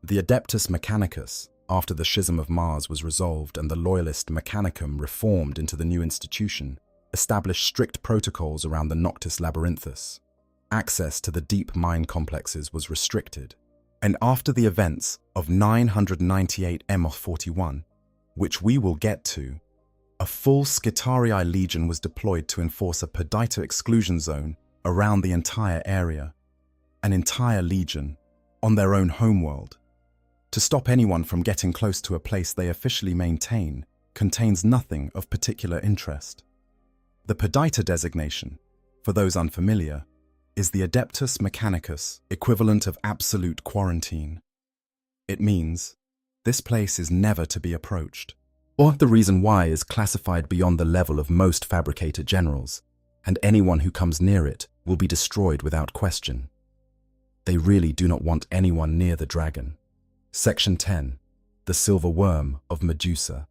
The Adeptus Mechanicus, after the Schism of Mars was resolved and the loyalist Mechanicum reformed into the new institution, established strict protocols around the Noctis Labyrinthus. Access to the deep mine complexes was restricted, and after the events of 998 M41, which we will get to, a full Skitarii legion was deployed to enforce a Perdita exclusion zone around the entire area, an entire legion, on their own homeworld. To stop anyone from getting close to a place they officially maintain contains nothing of particular interest. The Perdita designation, for those unfamiliar, is the Adeptus Mechanicus equivalent of absolute quarantine. It means this place is never to be approached, or the reason why is classified beyond the level of most fabricator generals, and anyone who comes near it will be destroyed without question. They really do not want anyone near the dragon. Section 10. The Silver Worm of Medusa,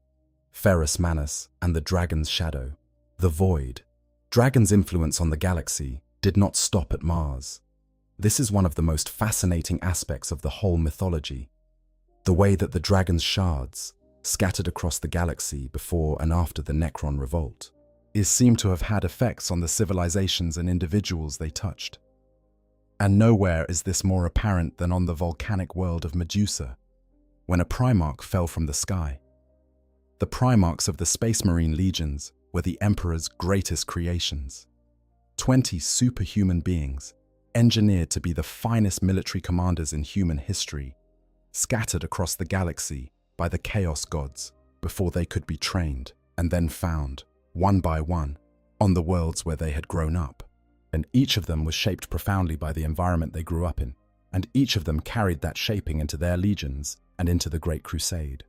Ferrus Manus, and the Dragon's Shadow. The Void. Dragon's influence on the galaxy did not stop at Mars. This is one of the most fascinating aspects of the whole mythology. The way that the dragon's shards, scattered across the galaxy before and after the Necron revolt, is seen to have had effects on the civilizations and individuals they touched. And nowhere is this more apparent than on the volcanic world of Medusa, when a Primarch fell from the sky. The Primarchs of the Space Marine legions were the Emperor's greatest creations. 20 superhuman beings, engineered to be the finest military commanders in human history, scattered across the galaxy by the Chaos Gods before they could be trained and then found, one by one, on the worlds where they had grown up. And each of them was shaped profoundly by the environment they grew up in, and each of them carried that shaping into their legions and into the Great Crusade.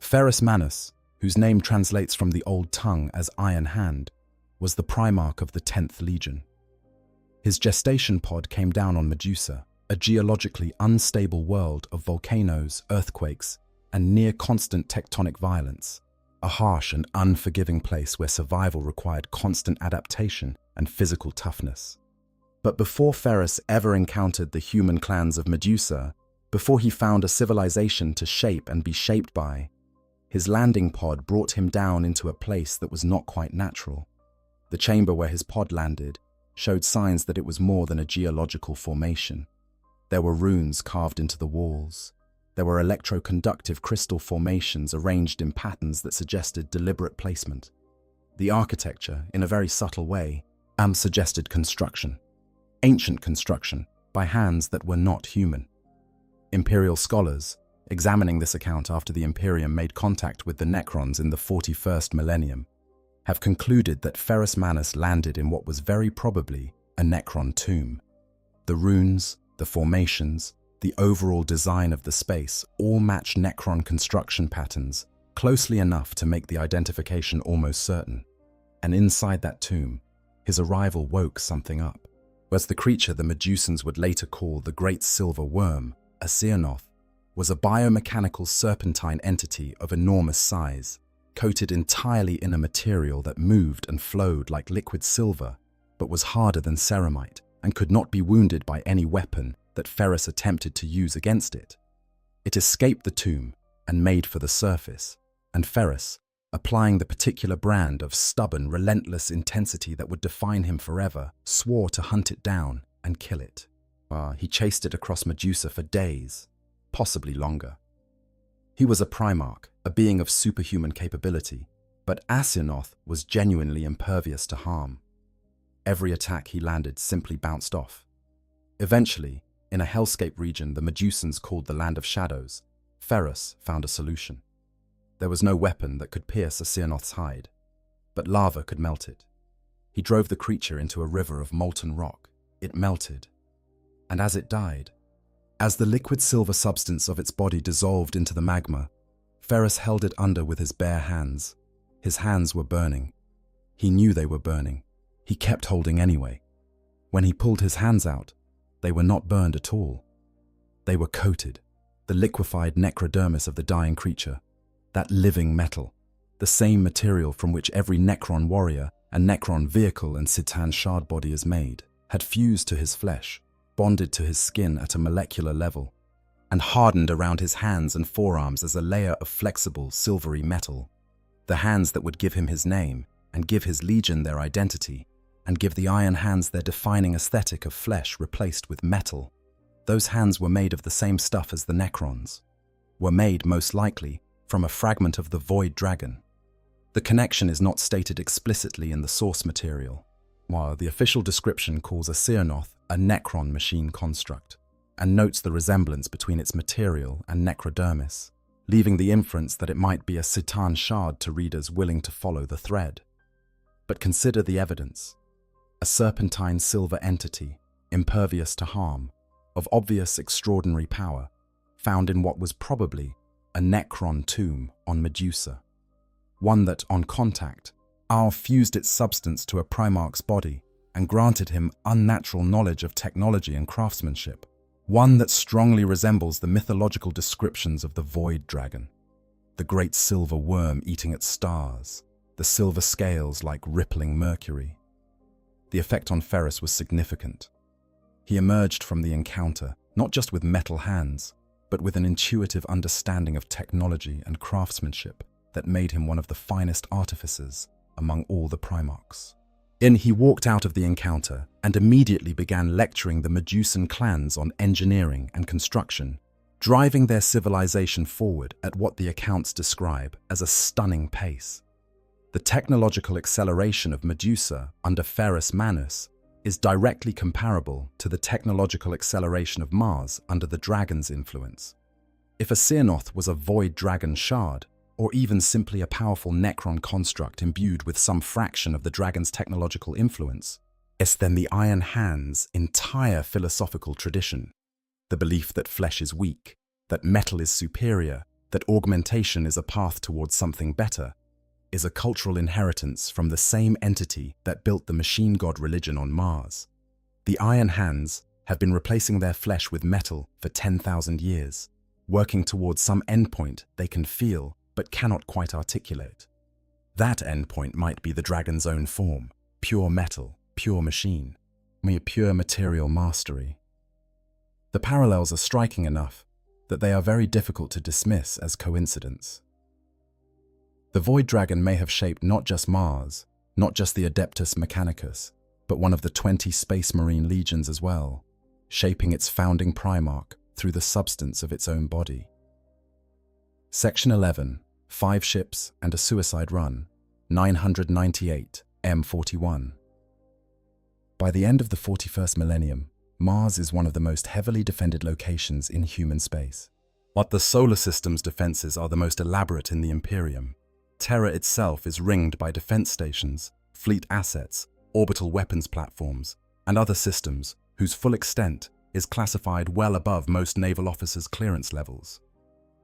Ferrus Manus, whose name translates from the Old Tongue as Iron Hand, was the Primarch of the 10th Legion. His gestation pod came down on Medusa, a geologically unstable world of volcanoes, earthquakes, and near-constant tectonic violence, a harsh and unforgiving place where survival required constant adaptation and physical toughness. But before Ferrus ever encountered the human clans of Medusa, before he found a civilization to shape and be shaped by, his landing pod brought him down into a place that was not quite natural. The chamber where his pod landed showed signs that it was more than a geological formation. There were runes carved into the walls. There were electroconductive crystal formations arranged in patterns that suggested deliberate placement. The architecture, in a very subtle way, suggested construction. Ancient construction, by hands that were not human. Imperial scholars, examining this account after the Imperium made contact with the Necrons in the 41st Millennium, have concluded that Ferrus Manus landed in what was very probably a Necron tomb. The runes, the formations, the overall design of the space all match Necron construction patterns closely enough to make the identification almost certain. And inside that tomb, his arrival woke something up. Whereas the creature the Medusans would later call the Great Silver Worm, a Xehanort, was a biomechanical serpentine entity of enormous size, coated entirely in a material that moved and flowed like liquid silver, but was harder than ceramite and could not be wounded by any weapon that Ferrus attempted to use against it. It escaped the tomb and made for the surface, and Ferrus, applying the particular brand of stubborn, relentless intensity that would define him forever, swore to hunt it down and kill it. He chased it across Medusa for days, possibly longer. He was a Primarch, a being of superhuman capability, but Xehanort was genuinely impervious to harm. Every attack he landed simply bounced off. Eventually, in a hellscape region the Medusans called the Land of Shadows, Ferrus found a solution. There was no weapon that could pierce a Xehanort's hide, but lava could melt it. He drove the creature into a river of molten rock. It melted, and as it died, as the liquid silver substance of its body dissolved into the magma, Ferrus held it under with his bare hands. His hands were burning. He knew they were burning. He kept holding anyway. When he pulled his hands out, they were not burned at all. They were coated, the liquefied necrodermis of the dying creature, that living metal, the same material from which every Necron warrior and Necron vehicle and Citan shard body is made, had fused to his flesh, bonded to his skin at a molecular level, and hardened around his hands and forearms as a layer of flexible, silvery metal. The hands that would give him his name, and give his legion their identity, and give the iron hands their defining aesthetic of flesh replaced with metal. Those hands were made of the same stuff as the Necrons, were made, most likely, from a fragment of the Void Dragon. The connection is not stated explicitly in the source material, while the official description calls a Xehanort a Necron machine construct, and notes the resemblance between its material and necrodermis, leaving the inference that it might be a Citan shard to readers willing to follow the thread. But consider the evidence. A serpentine silver entity, impervious to harm, of obvious extraordinary power, found in what was probably a Necron tomb on Medusa. One that, on contact, fused its substance to a Primarch's body and granted him unnatural knowledge of technology and craftsmanship. One that strongly resembles the mythological descriptions of the Void Dragon, the great silver worm eating at stars, the silver scales like rippling mercury. The effect on Ferrus was significant. He emerged from the encounter not just with metal hands, but with an intuitive understanding of technology and craftsmanship that made him one of the finest artificers among all the Primarchs. He walked out of the encounter and immediately began lecturing the Medusan clans on engineering and construction, driving their civilization forward at what the accounts describe as a stunning pace. The technological acceleration of Medusa under Ferrus Manus is directly comparable to the technological acceleration of Mars under the Dragon's influence. If a Xehanort was a Void Dragon shard, or even simply a powerful Necron construct imbued with some fraction of the Dragon's technological influence, it's then the Iron Hand's entire philosophical tradition, the belief that flesh is weak, that metal is superior, that augmentation is a path towards something better, is a cultural inheritance from the same entity that built the machine god religion on Mars. The Iron Hands have been replacing their flesh with metal for 10,000 years, working towards some endpoint they can feel but cannot quite articulate. That endpoint might be the Dragon's own form, pure metal, pure machine, pure material mastery. The parallels are striking enough that they are very difficult to dismiss as coincidence. The Void Dragon may have shaped not just Mars, not just the Adeptus Mechanicus, but one of the 20 Space Marine legions as well, shaping its founding Primarch through the substance of its own body. Section 11, 5 ships and a suicide run, 998 M41. By the end of the 41st millennium, Mars is one of the most heavily defended locations in human space. But the solar system's defenses are the most elaborate in the Imperium. Terra itself is ringed by defense stations, fleet assets, orbital weapons platforms, and other systems whose full extent is classified well above most naval officers' clearance levels.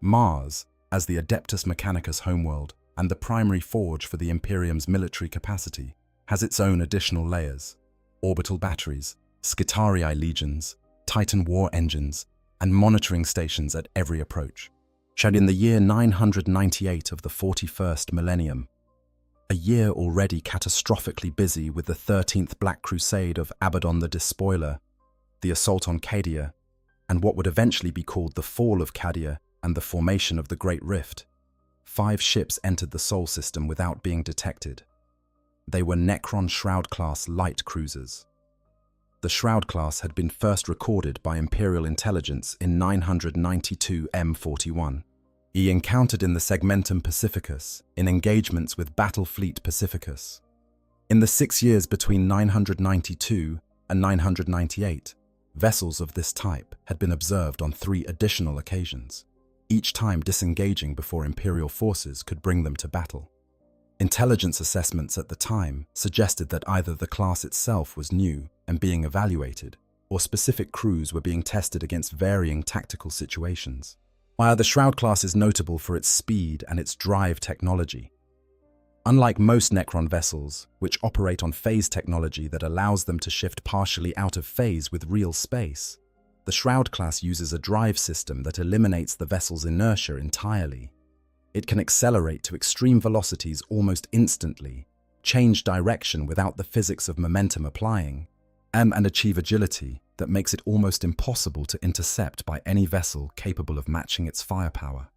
Mars, as the Adeptus Mechanicus homeworld and the primary forge for the Imperium's military capacity, has its own additional layers: orbital batteries, Skitarii legions, Titan war engines, and monitoring stations at every approach. Shown in the year 998 of the 41st Millennium, a year already catastrophically busy with the 13th Black Crusade of Abaddon the Despoiler, the assault on Cadia, and what would eventually be called the fall of Cadia and the formation of the Great Rift, 5 ships entered the Sol system without being detected. They were Necron Shroud-class light cruisers. The Shroud-class had been first recorded by Imperial intelligence in 992 M41. He encountered in the Segmentum Pacificus in engagements with Battle Fleet Pacificus. In the 6 years between 992 and 998, vessels of this type had been observed on 3 additional occasions, each time disengaging before Imperial forces could bring them to battle. Intelligence assessments at the time suggested that either the class itself was new and being evaluated, or specific crews were being tested against varying tactical situations. While the Shroud class is notable for its speed and its drive technology, unlike most Necron vessels, which operate on phase technology that allows them to shift partially out of phase with real space, the Shroud class uses a drive system that eliminates the vessel's inertia entirely. It can accelerate to extreme velocities almost instantly, change direction without the physics of momentum applying, and achieve agility that makes it almost impossible to intercept by any vessel capable of matching its firepower.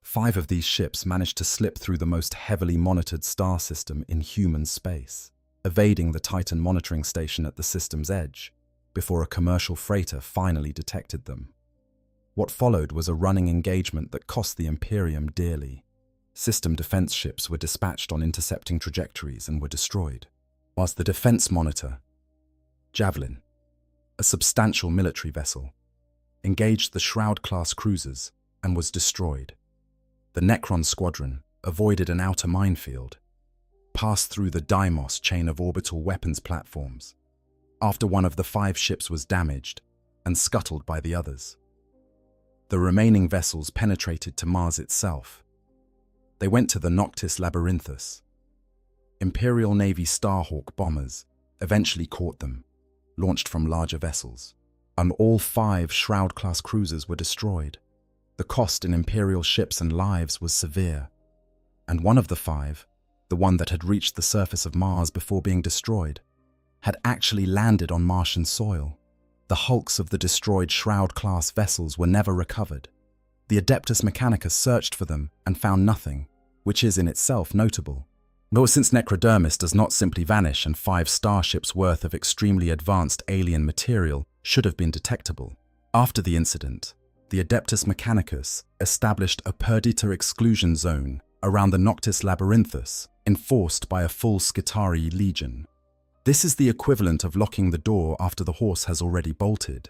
5 of these ships managed to slip through the most heavily monitored star system in human space, evading the Titan monitoring station at the system's edge, before a commercial freighter finally detected them. What followed was a running engagement that cost the Imperium dearly. System defense ships were dispatched on intercepting trajectories and were destroyed, whilst the defense monitor, Javelin, a substantial military vessel, engaged the Shroud-class cruisers and was destroyed. The Necron squadron avoided an outer minefield, passed through the Deimos chain of orbital weapons platforms, after one of the 5 ships was damaged and scuttled by the others. The remaining vessels penetrated to Mars itself. They went to the Noctis Labyrinthus. Imperial Navy Starhawk bombers eventually caught them, launched from larger vessels, and all 5 Shroud-class cruisers were destroyed. The cost in Imperial ships and lives was severe, and one of the 5, the one that had reached the surface of Mars before being destroyed, had actually landed on Martian soil. The hulks of the destroyed Shroud-class vessels were never recovered. The Adeptus Mechanicus searched for them and found nothing, which is in itself notable. Nor since Necrodermis does not simply vanish and 5 starships' worth of extremely advanced alien material should have been detectable. After the incident, the Adeptus Mechanicus established a perdita exclusion zone around the Noctis Labyrinthus, enforced by a full Skitarii legion. This is the equivalent of locking the door after the horse has already bolted,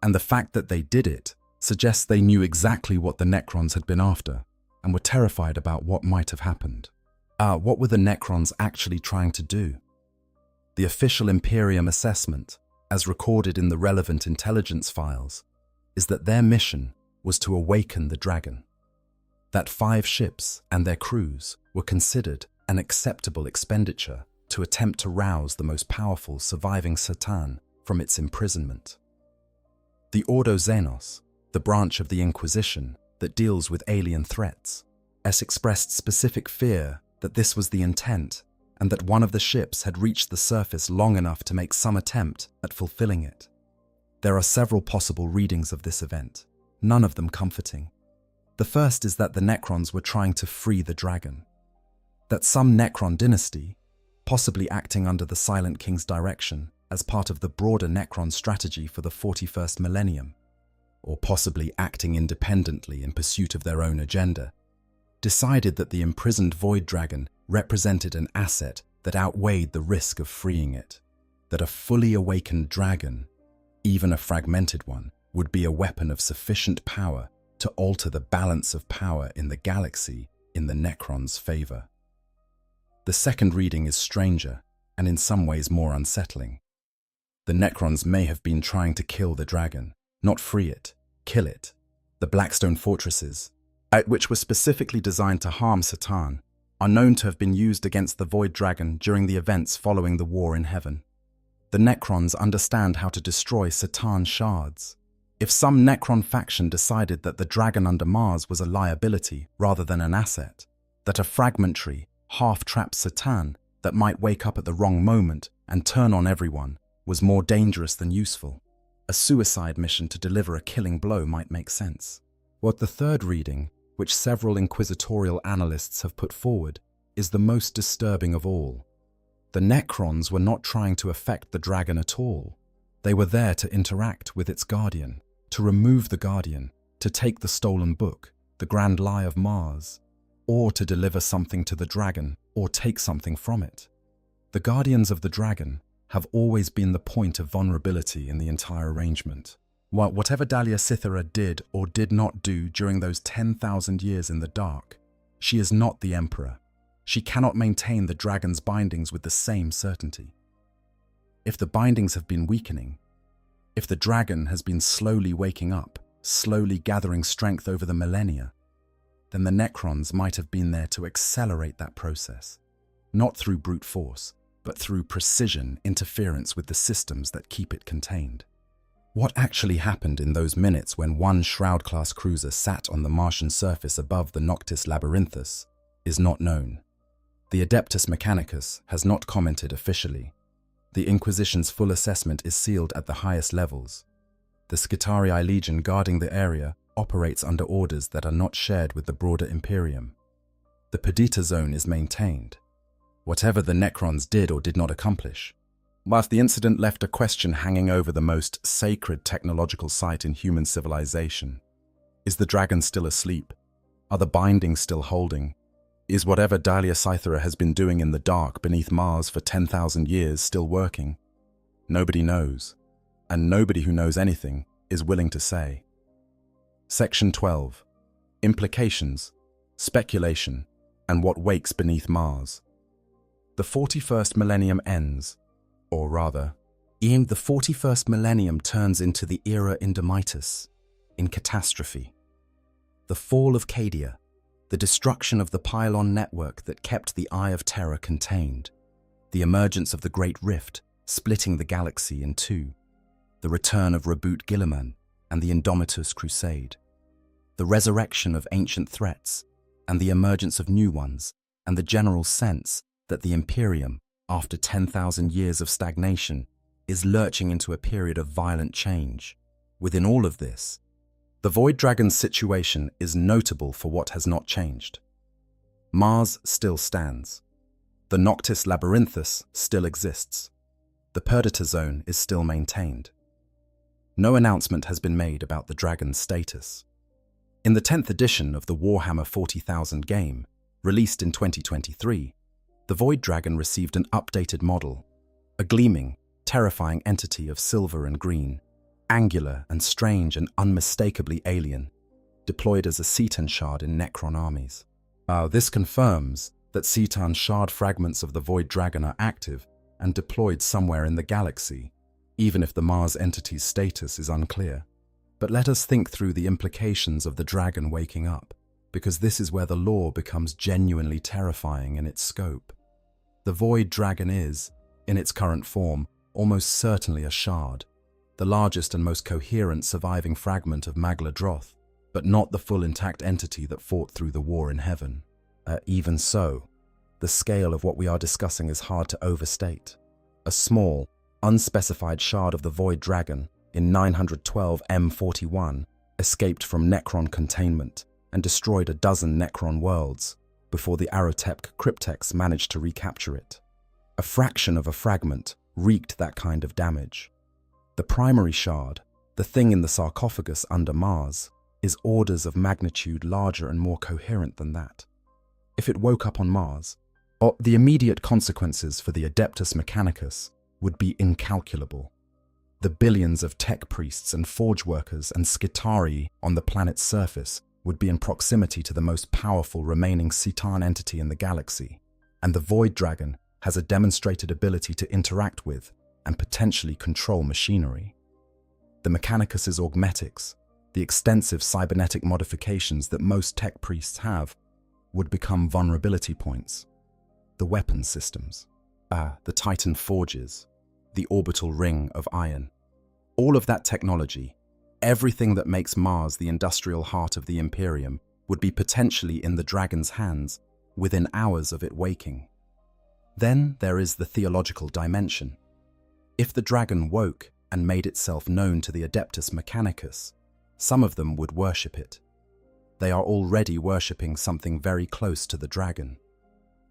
and the fact that they did it suggests they knew exactly what the Necrons had been after and were terrified about what might have happened. What were the Necrons actually trying to do? The official Imperium assessment, as recorded in the relevant intelligence files, is that their mission was to awaken the dragon. That 5 ships and their crews were considered an acceptable expenditure to attempt to rouse the most powerful surviving Satan from its imprisonment. The Ordo Xenos, the branch of the Inquisition that deals with alien threats, has expressed specific fear that this was the intent and that one of the ships had reached the surface long enough to make some attempt at fulfilling it. There are several possible readings of this event, none of them comforting. The first is that the Necrons were trying to free the dragon, that some Necron dynasty, possibly acting under the Silent King's direction as part of the broader Necron strategy for the 41st Millennium, or possibly acting independently in pursuit of their own agenda, decided that the imprisoned Void Dragon represented an asset that outweighed the risk of freeing it, that a fully awakened dragon, even a fragmented one, would be a weapon of sufficient power to alter the balance of power in the galaxy in the Necron's favor. The second reading is stranger and in some ways more unsettling. The Necrons may have been trying to kill the dragon, not free it, kill it. The Blackstone fortresses, which were specifically designed to harm Satan, are known to have been used against the Void Dragon during the events following the War in Heaven. The Necrons understand how to destroy Satan's shards. If some Necron faction decided that the dragon under Mars was a liability rather than an asset, that a fragmentary, half-trapped Satan that might wake up at the wrong moment and turn on everyone was more dangerous than useful, a suicide mission to deliver a killing blow might make sense. What the third reading, which several inquisitorial analysts have put forward, is the most disturbing of all. The Necrons were not trying to affect the dragon at all. They were there to interact with its guardian, to remove the guardian, to take the stolen book, the grand lie of Mars, or to deliver something to the dragon or take something from it. The guardians of the dragon have always been the point of vulnerability in the entire arrangement. While whatever Dalia Cythera did or did not do during those 10,000 years in the dark, she is not the Emperor. She cannot maintain the dragon's bindings with the same certainty. If the bindings have been weakening, if the dragon has been slowly waking up, slowly gathering strength over the millennia, then the Necrons might have been there to accelerate that process, not through brute force, but through precision interference with the systems that keep it contained. What actually happened in those minutes when one Shroud-class cruiser sat on the Martian surface above the Noctis Labyrinthus is not known. The Adeptus Mechanicus has not commented officially. The Inquisition's full assessment is sealed at the highest levels. The Skitarii Legion guarding the area operates under orders that are not shared with the broader Imperium. The Perdita Zone is maintained, whatever the Necrons did or did not accomplish. Whilst the incident left a question hanging over the most sacred technological site in human civilization. Is the dragon still asleep? Are the bindings still holding? Is whatever Dalia Cythera has been doing in the dark beneath Mars for 10,000 years still working? Nobody knows, and nobody who knows anything is willing to say. Section 12. Implications, speculation, and what wakes beneath Mars. The 41st millennium ends, or rather, the 41st millennium turns into the era Indemitus, in catastrophe. The fall of Cadia, the destruction of the pylon network that kept the Eye of Terra contained, the emergence of the Great Rift, splitting the galaxy in two, the return of Reboot Guilliman and the Indomitus Crusade, the resurrection of ancient threats and the emergence of new ones, and the general sense that the Imperium, after 10,000 years of stagnation, is lurching into a period of violent change. Within all of this, the Void Dragon's situation is notable for what has not changed. Mars still stands. The Noctis Labyrinthus still exists. The Perdita Zone is still maintained. No announcement has been made about the dragon's status. In the 10th edition of the Warhammer 40,000 game, released in 2023, the Void Dragon received an updated model, a gleaming, terrifying entity of silver and green, angular and strange and unmistakably alien, deployed as a Cetan shard in Necron armies. This confirms that Cetan shard fragments of the Void Dragon are active and deployed somewhere in the galaxy, even if the Mars entity's status is unclear. But let us think through the implications of the dragon waking up, because this is where the lore becomes genuinely terrifying in its scope. The Void Dragon is, in its current form, almost certainly a shard, the largest and most coherent surviving fragment of Magla Droth, but not the full intact entity that fought through the war in heaven. Even so, the scale of what we are discussing is hard to overstate. A small, unspecified shard of the Void Dragon in 912 M41 escaped from Necron containment and destroyed a dozen Necron worlds before the Arotepk Cryptex managed to recapture it. A fraction of a fragment wreaked that kind of damage. The primary shard, the thing in the sarcophagus under Mars, is orders of magnitude larger and more coherent than that. If it woke up on Mars, the immediate consequences for the Adeptus Mechanicus would be incalculable. The billions of tech priests and forge workers and Skitarii on the planet's surface would be in proximity to the most powerful remaining Citan entity in the galaxy, and the Void Dragon has a demonstrated ability to interact with and potentially control machinery. The Mechanicus's augmetics, the extensive cybernetic modifications that most tech priests have, would become vulnerability points. The weapon systems, the Titan forges, the orbital ring of iron, all of that technology, everything that makes Mars the industrial heart of the Imperium, would be potentially in the dragon's hands within hours of it waking. Then there is the theological dimension. If the dragon woke and made itself known to the Adeptus Mechanicus, some of them would worship it. They are already worshipping something very close to the dragon.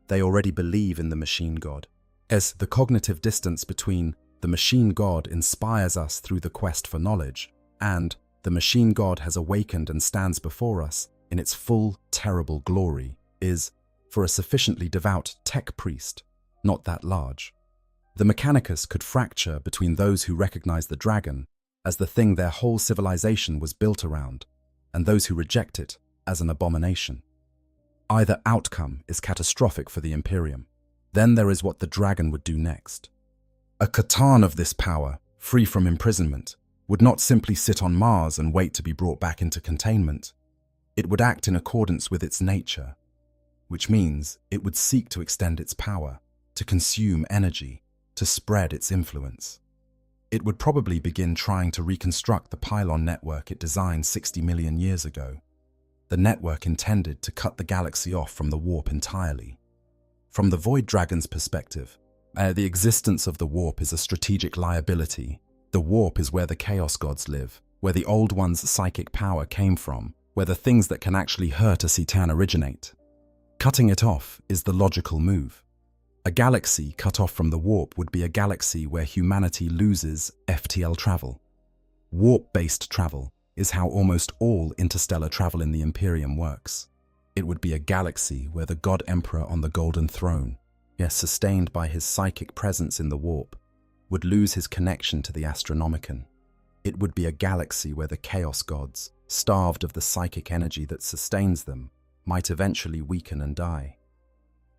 They already believe in the machine god, as the cognitive distance between the machine god inspires us through the quest for knowledge, and the machine god has awakened and stands before us in its full, terrible glory, is, for a sufficiently devout tech priest, not that large. The Mechanicus could fracture between those who recognize the dragon as the thing their whole civilization was built around, and those who reject it as an abomination. Either outcome is catastrophic for the Imperium. Then there is what the dragon would do next. A Catan of this power, free from imprisonment, would not simply sit on Mars and wait to be brought back into containment. It would act in accordance with its nature, which means it would seek to extend its power, to consume energy, to spread its influence. It would probably begin trying to reconstruct the pylon network it designed 60 million years ago, the network intended to cut the galaxy off from the warp entirely. From the Void Dragon's perspective, the existence of the warp is a strategic liability. The warp is where the Chaos Gods live, where the Old One's psychic power came from, where the things that can actually hurt a Citan originate. Cutting it off is the logical move. A galaxy cut off from the warp would be a galaxy where humanity loses FTL travel. Warp-based travel is how almost all interstellar travel in the Imperium works. It would be a galaxy where the God Emperor on the Golden Throne, yes, sustained by his psychic presence in the warp, would lose his connection to the Astronomicon. It would be a galaxy where the Chaos Gods, starved of the psychic energy that sustains them, might eventually weaken and die.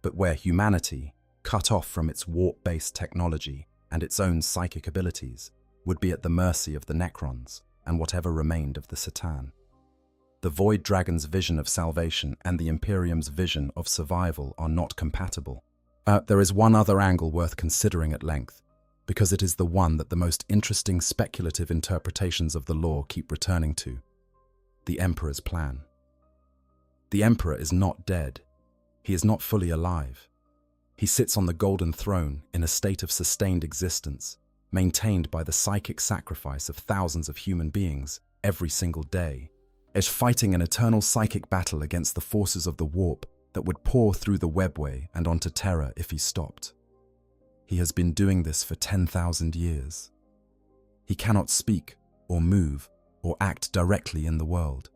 But where humanity, cut off from its warp-based technology and its own psychic abilities, would be at the mercy of the Necrons and whatever remained of the Citan. The Void Dragon's vision of salvation and the Imperium's vision of survival are not compatible. There is one other angle worth considering at length, because it is the one that the most interesting speculative interpretations of the lore keep returning to: the Emperor's plan. The Emperor is not dead. He is not fully alive. He sits on the Golden Throne in a state of sustained existence, maintained by the psychic sacrifice of thousands of human beings every single day, as fighting an eternal psychic battle against the forces of the warp that would pour through the webway and onto Terra if he stopped. He has been doing this for 10,000 years. He cannot speak or move or act directly in the world,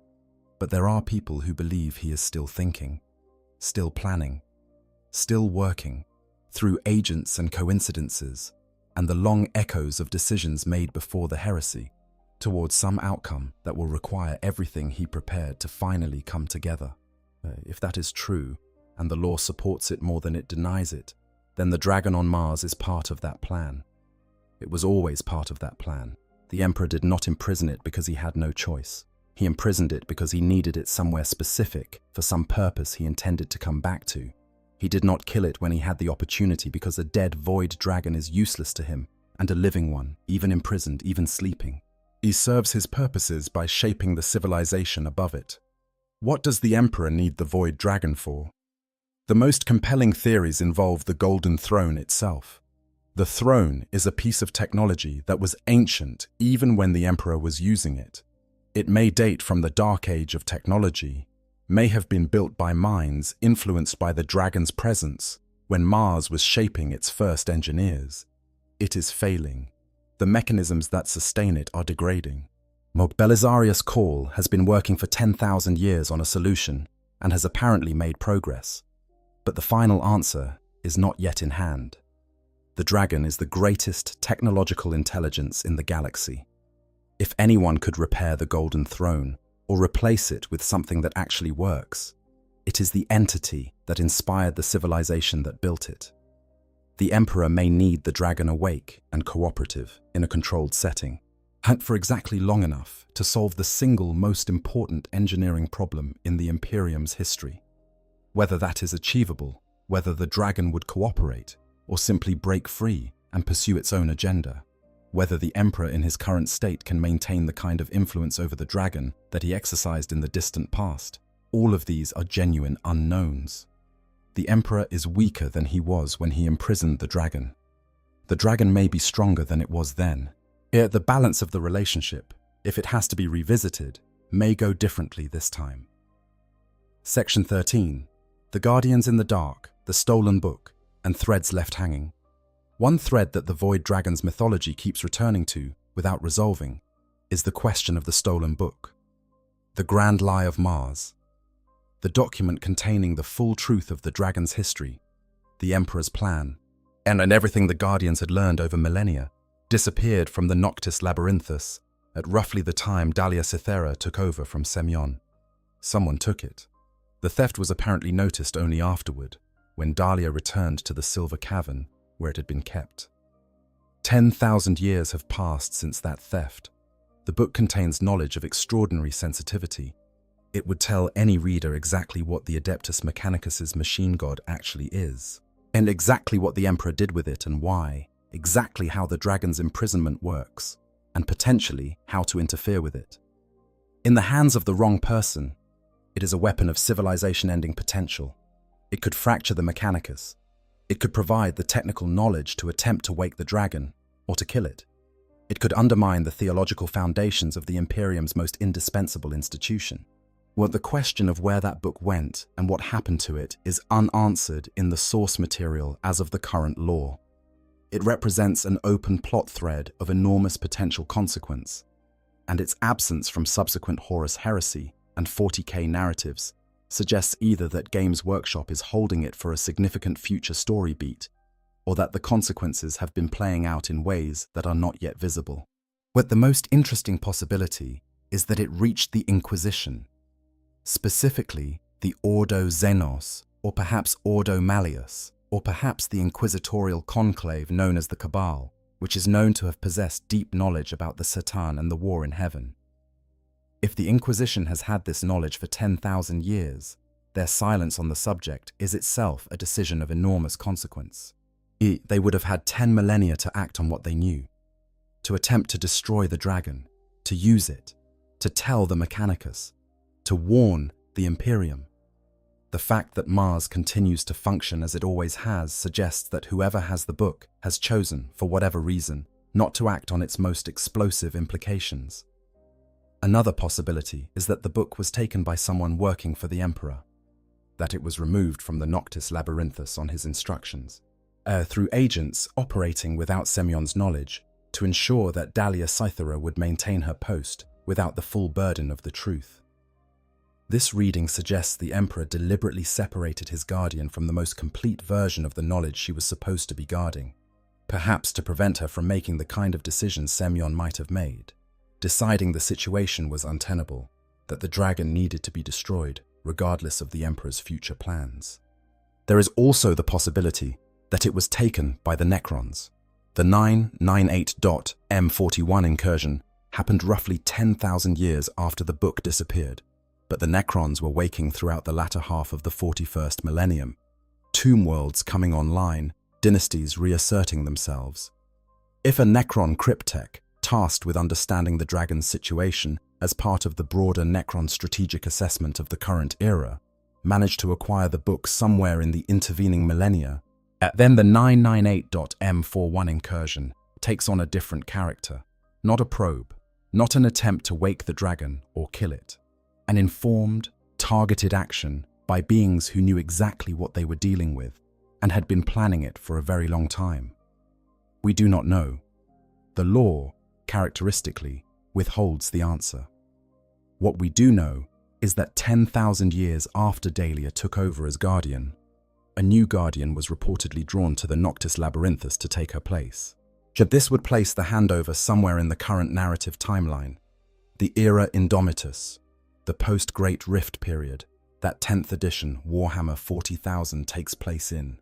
but there are people who believe he is still thinking, still planning, still working, through agents and coincidences, and the long echoes of decisions made before the heresy, towards some outcome that will require everything he prepared to finally come together. If that is true, and the lore supports it more than it denies it, then the dragon on Mars is part of that plan. It was always part of that plan. The Emperor did not imprison it because he had no choice. He imprisoned it because he needed it somewhere specific for some purpose he intended to come back to. He did not kill it when he had the opportunity because a dead void dragon is useless to him, and a living one, even imprisoned, even sleeping. He serves his purposes by shaping the civilization above it. What does the Emperor need the void dragon for? The most compelling theories involve the Golden Throne itself. The throne is a piece of technology that was ancient even when the Emperor was using it. It may date from the Dark Age of technology, may have been built by minds influenced by the dragon's presence when Mars was shaping its first engineers. It is failing. The mechanisms that sustain it are degrading. Belisarius Cawl has been working for 10,000 years on a solution and has apparently made progress. But the final answer is not yet in hand. The dragon is the greatest technological intelligence in the galaxy. If anyone could repair the Golden Throne, or replace it with something that actually works. It is the entity that inspired the civilization that built it. The Emperor may need the dragon awake and cooperative in a controlled setting, and for exactly long enough to solve the single most important engineering problem in the Imperium's history. Whether that is achievable, whether the dragon would cooperate, or simply break free and pursue its own agenda, whether the Emperor in his current state can maintain the kind of influence over the dragon that he exercised in the distant past, all of these are genuine unknowns. The Emperor is weaker than he was when he imprisoned the dragon. The dragon may be stronger than it was then. Yet the balance of the relationship, if it has to be revisited, may go differently this time. Section 13. The Guardians in the Dark, the Stolen Book, and Threads Left Hanging. One thread that the Void Dragon's mythology keeps returning to, without resolving, is the question of the Stolen Book. The Grand Lie of Mars. The document containing the full truth of the dragon's history, the Emperor's plan, and everything the Guardians had learned over millennia, disappeared from the Noctis Labyrinthus at roughly the time Dalia took over from Semyon. Someone took it. The theft was apparently noticed only afterward, when Dalia returned to the Silver Cavern where it had been kept. 10,000 years have passed since that theft. The book contains knowledge of extraordinary sensitivity. It would tell any reader exactly what the Adeptus Mechanicus's machine god actually is, and exactly what the Emperor did with it and why, exactly how the dragon's imprisonment works, and potentially how to interfere with it. In the hands of the wrong person, it is a weapon of civilization-ending potential. It could fracture the Mechanicus. It could provide the technical knowledge to attempt to wake the dragon, or to kill it. It could undermine the theological foundations of the Imperium's most indispensable institution. Well, the question of where that book went and what happened to it is unanswered in the source material as of the current lore. It represents an open plot thread of enormous potential consequence, and its absence from subsequent Horus heresy and 40k narratives suggests either that Games Workshop is holding it for a significant future story beat, or that the consequences have been playing out in ways that are not yet visible. But the most interesting possibility is that it reached the Inquisition, specifically the Ordo Xenos, or perhaps Ordo Malleus, or perhaps the inquisitorial conclave known as the Cabal, which is known to have possessed deep knowledge about the Satan and the war in heaven. If the Inquisition has had this knowledge for 10,000 years, their silence on the subject is itself a decision of enormous consequence. They would have had 10 millennia to act on what they knew, to attempt to destroy the dragon, to use it, to tell the Mechanicus, to warn the Imperium. The fact that Mars continues to function as it always has suggests that whoever has the book has chosen, for whatever reason, not to act on its most explosive implications. Another possibility is that the book was taken by someone working for the Emperor, that it was removed from the Noctis Labyrinthus on his instructions, through agents operating without Semyon's knowledge to ensure that Dalia Cythera would maintain her post without the full burden of the truth. This reading suggests the Emperor deliberately separated his guardian from the most complete version of the knowledge she was supposed to be guarding, perhaps to prevent her from making the kind of decisions Semyon might have made, deciding the situation was untenable, that the dragon needed to be destroyed, regardless of the Emperor's future plans. There is also the possibility that it was taken by the Necrons. The 998.M41 incursion happened roughly 10,000 years after the book disappeared, but the Necrons were waking throughout the latter half of the 41st millennium, tomb worlds coming online, dynasties reasserting themselves. If a Necron cryptech, tasked with understanding the dragon's situation as part of the broader Necron strategic assessment of the current era, managed to acquire the book somewhere in the intervening millennia, then the 998.M41 incursion takes on a different character, not a probe, not an attempt to wake the dragon or kill it. An informed, targeted action by beings who knew exactly what they were dealing with and had been planning it for a very long time. We do not know. The lore, characteristically, withholds the answer. What we do know is that 10,000 years after Dalia took over as Guardian, a new Guardian was reportedly drawn to the Noctis Labyrinthus to take her place. This would place the handover somewhere in the current narrative timeline, the Era Indomitus, the post-Great Rift period, that 10th edition Warhammer 40,000 takes place in.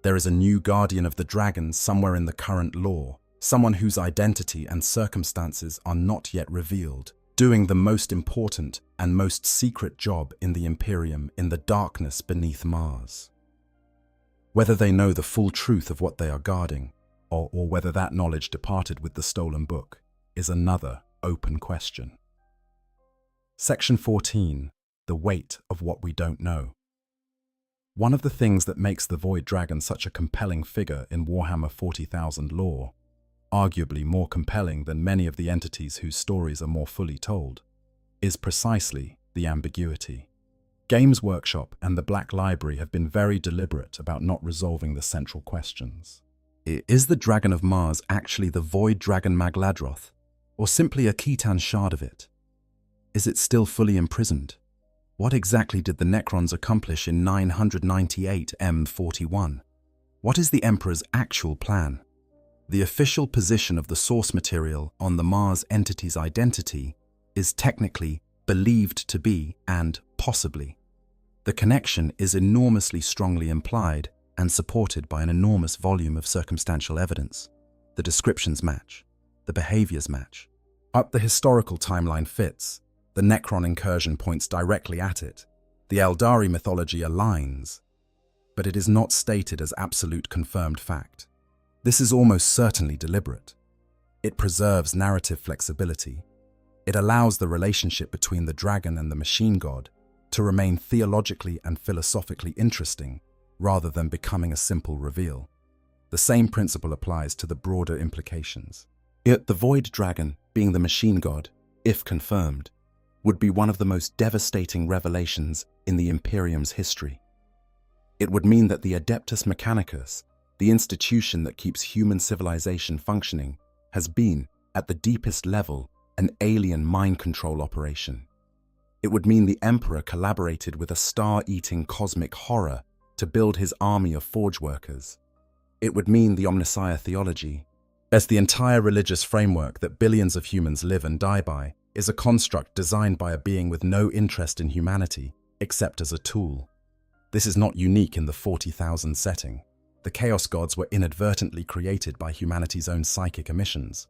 There is a new guardian of the dragon somewhere in the current lore, someone whose identity and circumstances are not yet revealed, doing the most important and most secret job in the Imperium in the darkness beneath Mars. Whether they know the full truth of what they are guarding, or whether that knowledge departed with the stolen book, is another open question. Section 14. The weight of what we don't know. One of the things that makes the Void Dragon such a compelling figure in Warhammer 40,000 lore, arguably more compelling than many of the entities whose stories are more fully told, is precisely the ambiguity. Games Workshop and the Black Library have been very deliberate about not resolving the central questions. Is the Dragon of Mars actually the Void Dragon Magladroth, or simply a Khitan shard of it? Is it still fully imprisoned? What exactly did the Necrons accomplish in 998 M41? What is the Emperor's actual plan? The official position of the source material on the Mars entity's identity is technically believed to be, and possibly. The connection is enormously strongly implied and supported by an enormous volume of circumstantial evidence. The descriptions match. The behaviors match. The historical timeline fits. The Necron incursion points directly at it. The Eldari mythology aligns. But it is not stated as absolute confirmed fact. This is almost certainly deliberate. It preserves narrative flexibility. It allows the relationship between the dragon and the machine god to remain theologically and philosophically interesting rather than becoming a simple reveal. The same principle applies to the broader implications. Yet the Void Dragon, being the machine god, if confirmed, would be one of the most devastating revelations in the Imperium's history. It would mean that the Adeptus Mechanicus, the institution that keeps human civilization functioning, has been, at the deepest level, an alien mind control operation. It would mean the Emperor collaborated with a star-eating cosmic horror to build his army of forge workers. It would mean the Omnissiah theology, as the entire religious framework that billions of humans live and die by, is a construct designed by a being with no interest in humanity, except as a tool. This is not unique in the 40,000 setting. The Chaos Gods were inadvertently created by humanity's own psychic emissions.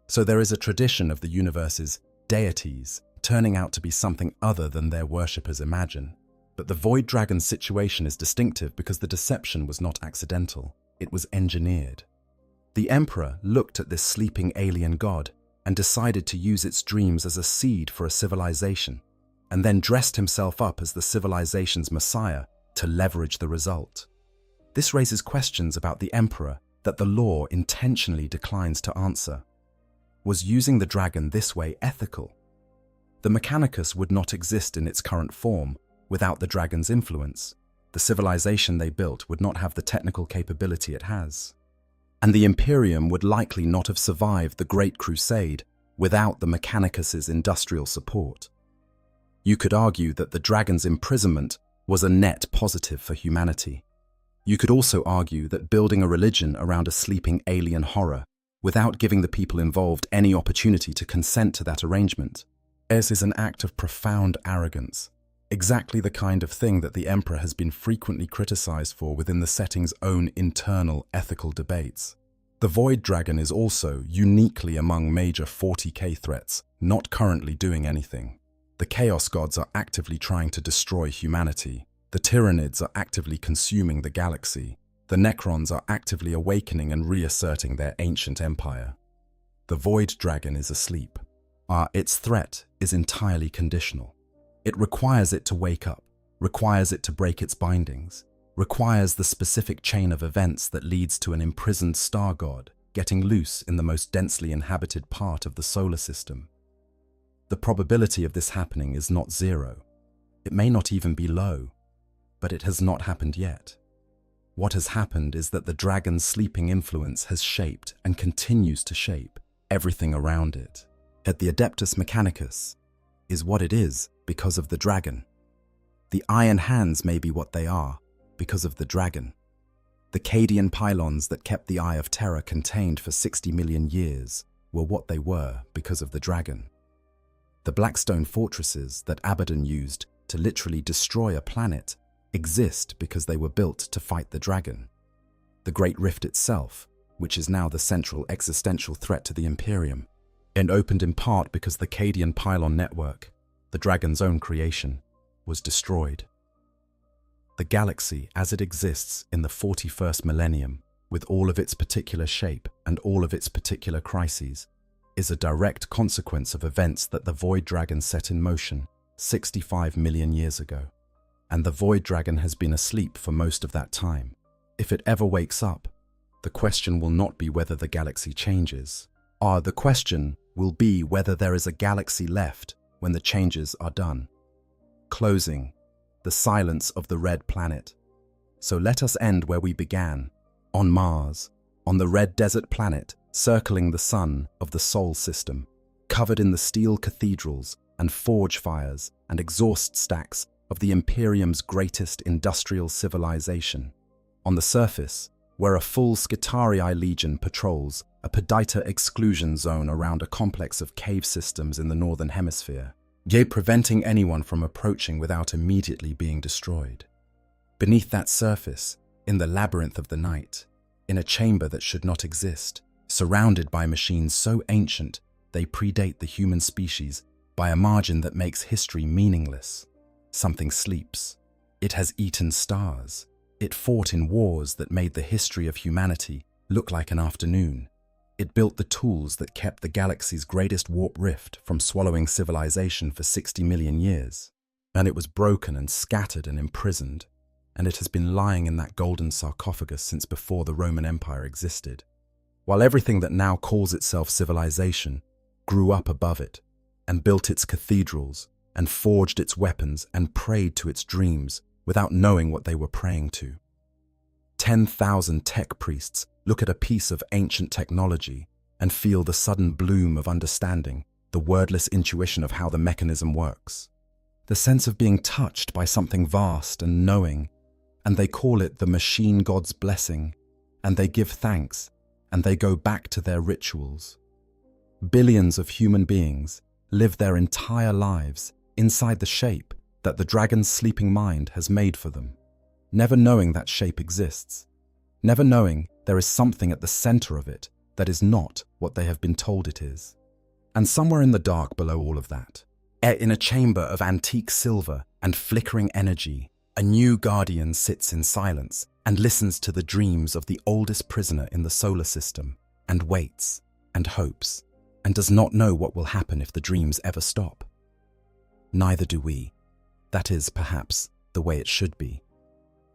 So there is a tradition of the universe's deities turning out to be something other than their worshippers imagine. But the Void Dragon's situation is distinctive because the deception was not accidental. It was engineered. The Emperor looked at this sleeping alien god and decided to use its dreams as a seed for a civilization, and then dressed himself up as the civilization's messiah to leverage the result. This raises questions about the Emperor that the lore intentionally declines to answer. Was using the dragon this way ethical? The Mechanicus would not exist in its current form without the dragon's influence. The civilization they built would not have the technical capability it has. And the Imperium would likely not have survived the Great Crusade without the Mechanicus's industrial support. You could argue that the dragon's imprisonment was a net positive for humanity. You could also argue that building a religion around a sleeping alien horror without giving the people involved any opportunity to consent to that arrangement is an act of profound arrogance, exactly the kind of thing that the Emperor has been frequently criticized for within the setting's own internal ethical debates. The Void Dragon is also uniquely among major 40k threats not currently doing anything. The Chaos Gods are actively trying to destroy humanity. The Tyranids are actively consuming the galaxy. The Necrons are actively awakening and reasserting their ancient empire. The Void Dragon is asleep. Its threat is entirely conditional. It requires it to wake up, requires it to break its bindings, requires the specific chain of events that leads to an imprisoned star god getting loose in the most densely inhabited part of the solar system. The probability of this happening is not zero. It may not even be low, but it has not happened yet. What has happened is that the dragon's sleeping influence has shaped and continues to shape everything around it. Yet the Adeptus Mechanicus is what it is because of the dragon. The Iron Hands may be what they are because of the dragon. The Cadian pylons that kept the Eye of Terra contained for 60 million years were what they were because of the dragon. The blackstone fortresses that Abaddon used to literally destroy a planet exist because they were built to fight the dragon. The Great Rift itself, which is now the central existential threat to the Imperium, and opened in part because the Cadian pylon network, the dragon's own creation, was destroyed. The galaxy as it exists in the 41st millennium, with all of its particular shape and all of its particular crises, is a direct consequence of events that the Void Dragon set in motion 65 million years ago. And the Void Dragon has been asleep for most of that time. If it ever wakes up, the question will not be whether the galaxy changes. The question will be whether there is a galaxy left when the changes are done. Closing, the silence of the red planet. So let us end where we began, on Mars, on the red desert planet circling the sun of the Sol system, covered in the steel cathedrals and forge fires and exhaust stacks of the Imperium's greatest industrial civilization. On the surface, where a full Skitarii legion patrols a Pedita exclusion zone around a complex of cave systems in the northern hemisphere, yea, preventing anyone from approaching without immediately being destroyed. Beneath that surface, in the labyrinth of the night, in a chamber that should not exist, surrounded by machines so ancient they predate the human species by a margin that makes history meaningless, something sleeps. It has eaten stars. It fought in wars that made the history of humanity look like an afternoon. It built the tools that kept the galaxy's greatest warp rift from swallowing civilization for 60 million years. And it was broken and scattered and imprisoned, and it has been lying in that golden sarcophagus since before the Roman Empire existed, while everything that now calls itself civilization grew up above it and built its cathedrals and forged its weapons and prayed to its dreams without knowing what they were praying to. 10,000 tech priests look at a piece of ancient technology and feel the sudden bloom of understanding, the wordless intuition of how the mechanism works, the sense of being touched by something vast and knowing, and they call it the machine god's blessing, and they give thanks, and they go back to their rituals. Billions of human beings live their entire lives inside the shape that the dragon's sleeping mind has made for them, never knowing that shape exists, never knowing there is something at the center of it that is not what they have been told it is. And somewhere in the dark below all of that, in a chamber of antique silver and flickering energy, a new guardian sits in silence and listens to the dreams of the oldest prisoner in the solar system, and waits and hopes, and does not know what will happen if the dreams ever stop. Neither do we. That is, perhaps, the way it should be.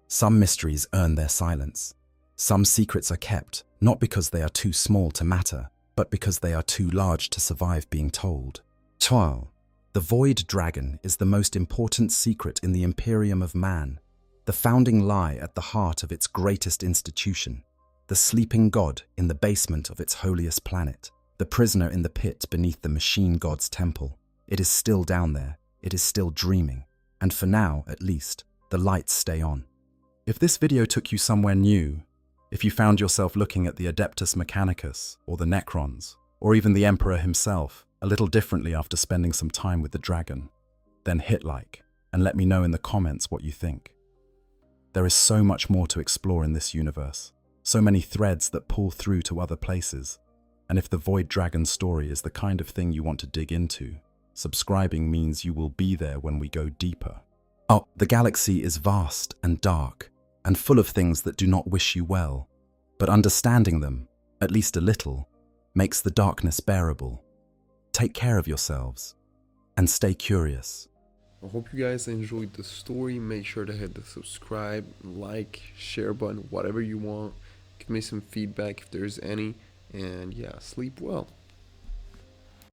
Some mysteries earn their silence. Some secrets are kept, not because they are too small to matter, but because they are too large to survive being told. Child, the Void Dragon is the most important secret in the Imperium of man, the founding lie at the heart of its greatest institution, the sleeping god in the basement of its holiest planet, the prisoner in the pit beneath the machine god's temple. It is still down there, it is still dreaming, and for now, at least, the lights stay on. If this video took you somewhere new, if you found yourself looking at the Adeptus Mechanicus, or the Necrons, or even the Emperor himself, a little differently after spending some time with the dragon, then hit like, and let me know in the comments what you think. There is so much more to explore in this universe, so many threads that pull through to other places, and if the Void Dragon story is the kind of thing you want to dig into, subscribing means you will be there when we go deeper. Oh, the galaxy is vast and dark, and full of things that do not wish you well, but understanding them, at least a little, makes the darkness bearable. Take care of yourselves, and stay curious. I hope you guys enjoyed the story. Make sure to hit the subscribe, like, share button, whatever you want. Give me some feedback if there's any. And yeah, sleep well.